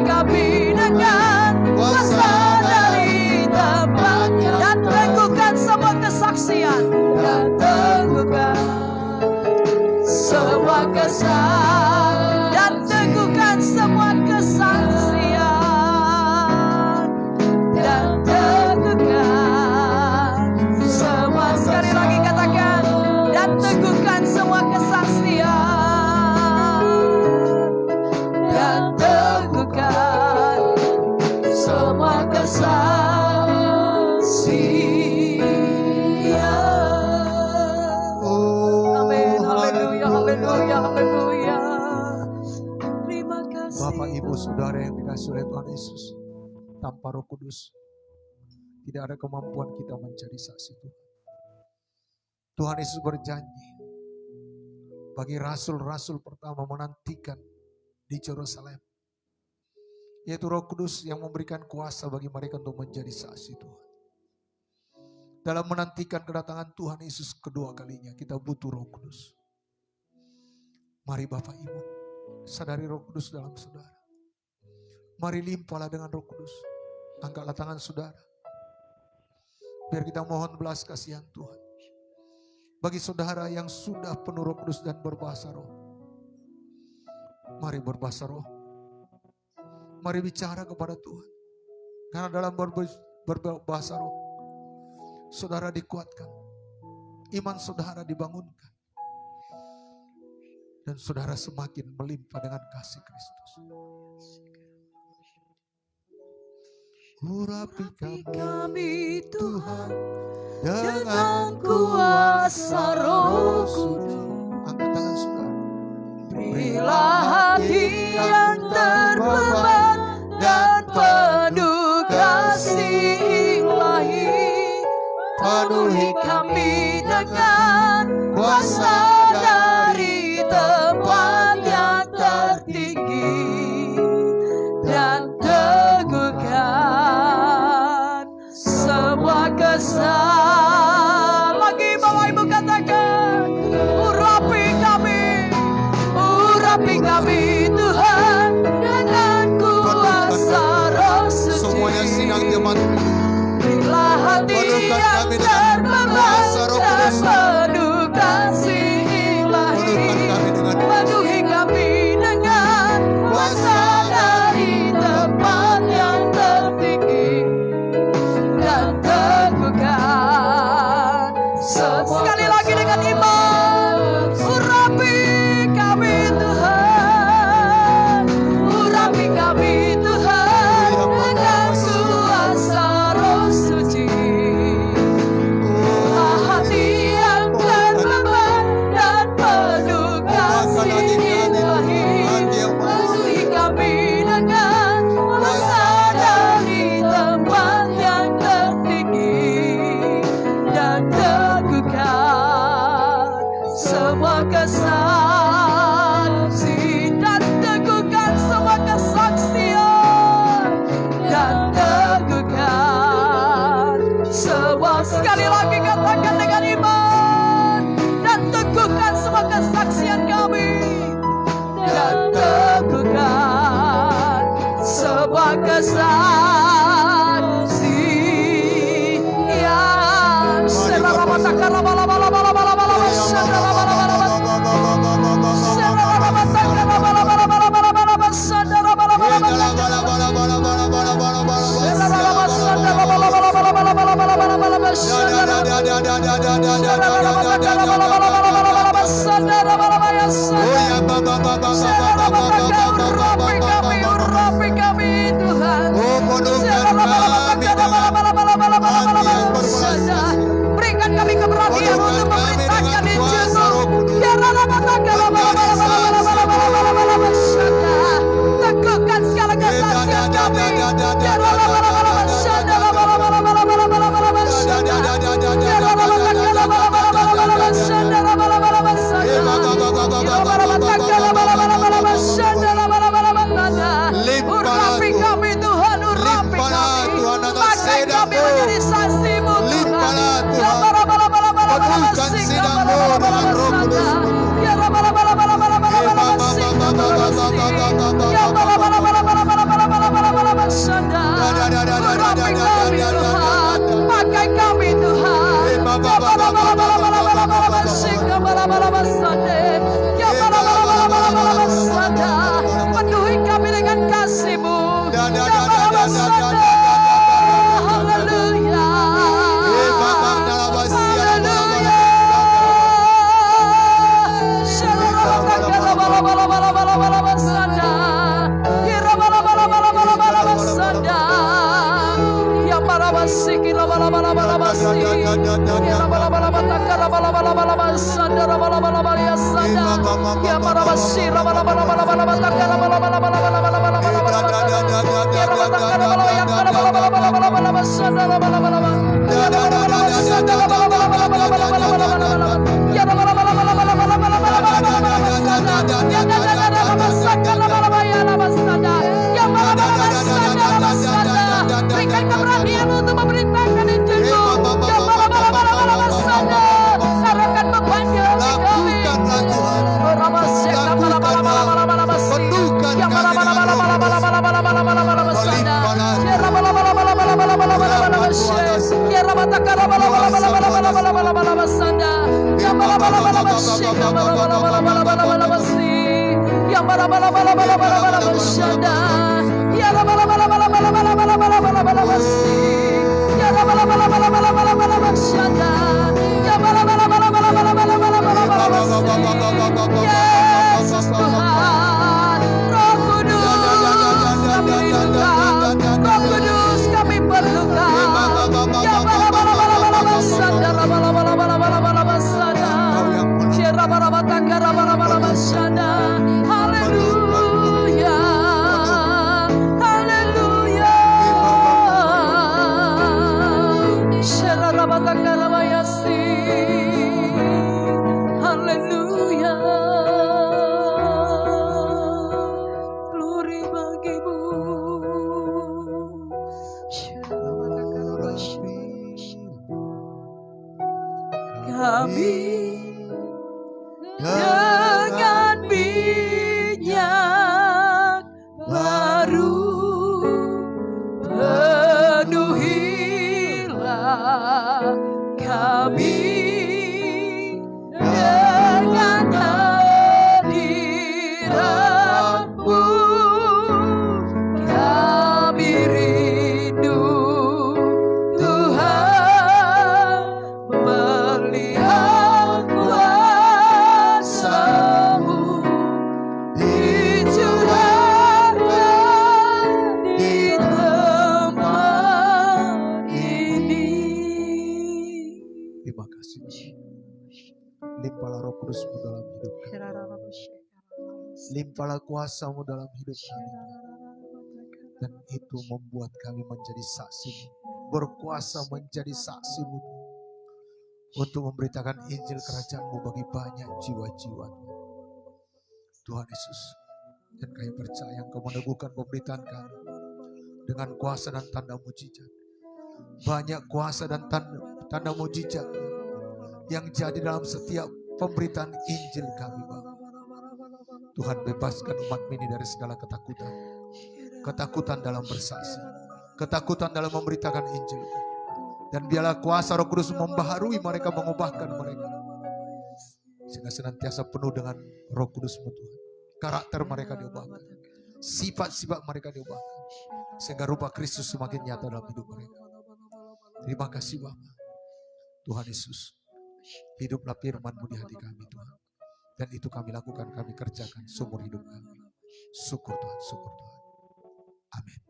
kami dengan kuasa dari tempat, dan teguhkan semua kesaksian, dan teguhkan semua kesaksian, dan teguhkan semua kesaksian, dan teguhkan semua. Sekali lagi katakan, dan teguhkan semua kesaksian, dan teguhkan semua kesaksian. Amin, haleluya, haleluya, haleluya. Terima kasih. Bapak, Ibu, Saudara yang dikasihi oleh Tuhan Yesus, tanpa Roh Kudus tidak ada kemampuan kita menjadi saksi Tuhan. Tuhan Yesus berjanji bagi rasul-rasul pertama menantikan di Yerusalem, yaitu Roh Kudus yang memberikan kuasa bagi mereka untuk menjadi saksi Tuhan. Dalam menantikan kedatangan Tuhan Yesus kedua kalinya, kita butuh Roh Kudus. Mari Bapak Ibu, sadari Roh Kudus dalam saudara. Mari limpahlah dengan Roh Kudus. Angkatlah tangan saudara, biar kita mohon belas kasihan Tuhan. Bagi saudara yang sudah penuh Roh Kudus dan berbahasa roh, mari berbahasa roh. Mari bicara kepada Tuhan. Karena dalam berbahasa roh, saudara dikuatkan, iman saudara dibangunkan, dan saudara semakin melimpah dengan kasih Kristus. Urapi kami Tuhan dengan kuasa Roh Kudus. Angkat tangan saudara. Berilah hati yang terbeban dan penuh kasih ilahi. Penuhi kami dengan kuasa dari tempat yang tertinggi, dan teguhkan semua kesal. Lagi Bapak Ibu katakan, urapi kami Tuhan dengan kuasa Roh Suci. Semuanya sidang jemaat, Berilah hati yang terbeban dan penuh kasih ilahi. Penuhi kami dengan kuasa dari tempat yang tertinggi, dan teguhkan. Sekali lagi dengan iman, urapi kami Tuhan, urapi kami Tuhan dengan kuasa Roh Suci. Berilah hati yang terbeban dan penuh kasih ilahi. Penuhi kami dengan kuasa dari tempat yang tertinggi, dan teguhkan semua kesaksian, dan teguhkan semua kesaksian, dan teguhkan semua. Sekali lagi katakan dengan iman, dan teguhkan semua kesaksian kami, dan teguhkan semua kesaksian. Saudara Urapi kami Tuhan. Oh, penuhkan kami dengan hati yang berbelas. Berikan kami keberanian untuk memberitakan Injil-Mu. Teguhkan segala kesaksian kami. Urapi kami Tuhan, urapi kami. Pakai kami menjadi saksi-Mu Tuhan. Penuhkan sidang-Mu dengan Roh Kudus-Mu. Urapi kami Tuhan, pakai kami Tuhan. Penuhi kami dengan kasih-Mu. Haleluya. Berikan keberanian untuk memberitakan Injil-Mu. Sarahkan beban kami. Yesus Tuhan, Roh Kudus kami rindukan, Roh Kudus kami perlukan. Haleluya, haleluya. Haleluya. Glory bagimu. Kami dengan minyak baru penuhilah kami dengan hadirat-Mu. Kami rindu Tuhan melihat kuasa-Mu dicurahkan di tempat ini. Terima kasih. Limpahlah Roh Kudus-Mu dalam hidup kami. Limpahlah kuasa-Mu dalam hidup kami. Dan itu membuat kami menjadi saksi-Mu. Berkuasa menjadi saksi-Mu. Untuk memberitakan Injil Kerajaan-Mu bagi banyak jiwa-jiwa. Tuhan Yesus. Dan kami percaya Engkau meneguhkan pemberitaan kami. Dengan kuasa dan tanda mujizat. Banyak kuasa dan tanda mujizat. Yang jadi dalam setiap pemberitaan Injil kami, Bapa. Tuhan, bebaskan umat ini dari segala ketakutan. Ketakutan dalam bersaksi. Ketakutan dalam memberitakan Injil. Dan biarlah kuasa Roh Kudus membaharui mereka, mengubahkan mereka. Sehingga senantiasa penuh dengan Roh Kudus-Mu, Tuhan. Karakter mereka diubahkan. Sifat-sifat mereka diubahkan. Sehingga rupa Kristus semakin nyata dalam hidup mereka. Terima kasih, Bapa. Tuhan Yesus, hiduplah firman-Mu di hati kami Tuhan. Dan itu kami lakukan, kami kerjakan seumur hidup kami. Syukur Tuhan, syukur Tuhan. Amin.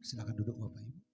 Silakan duduk Bapak Ibu.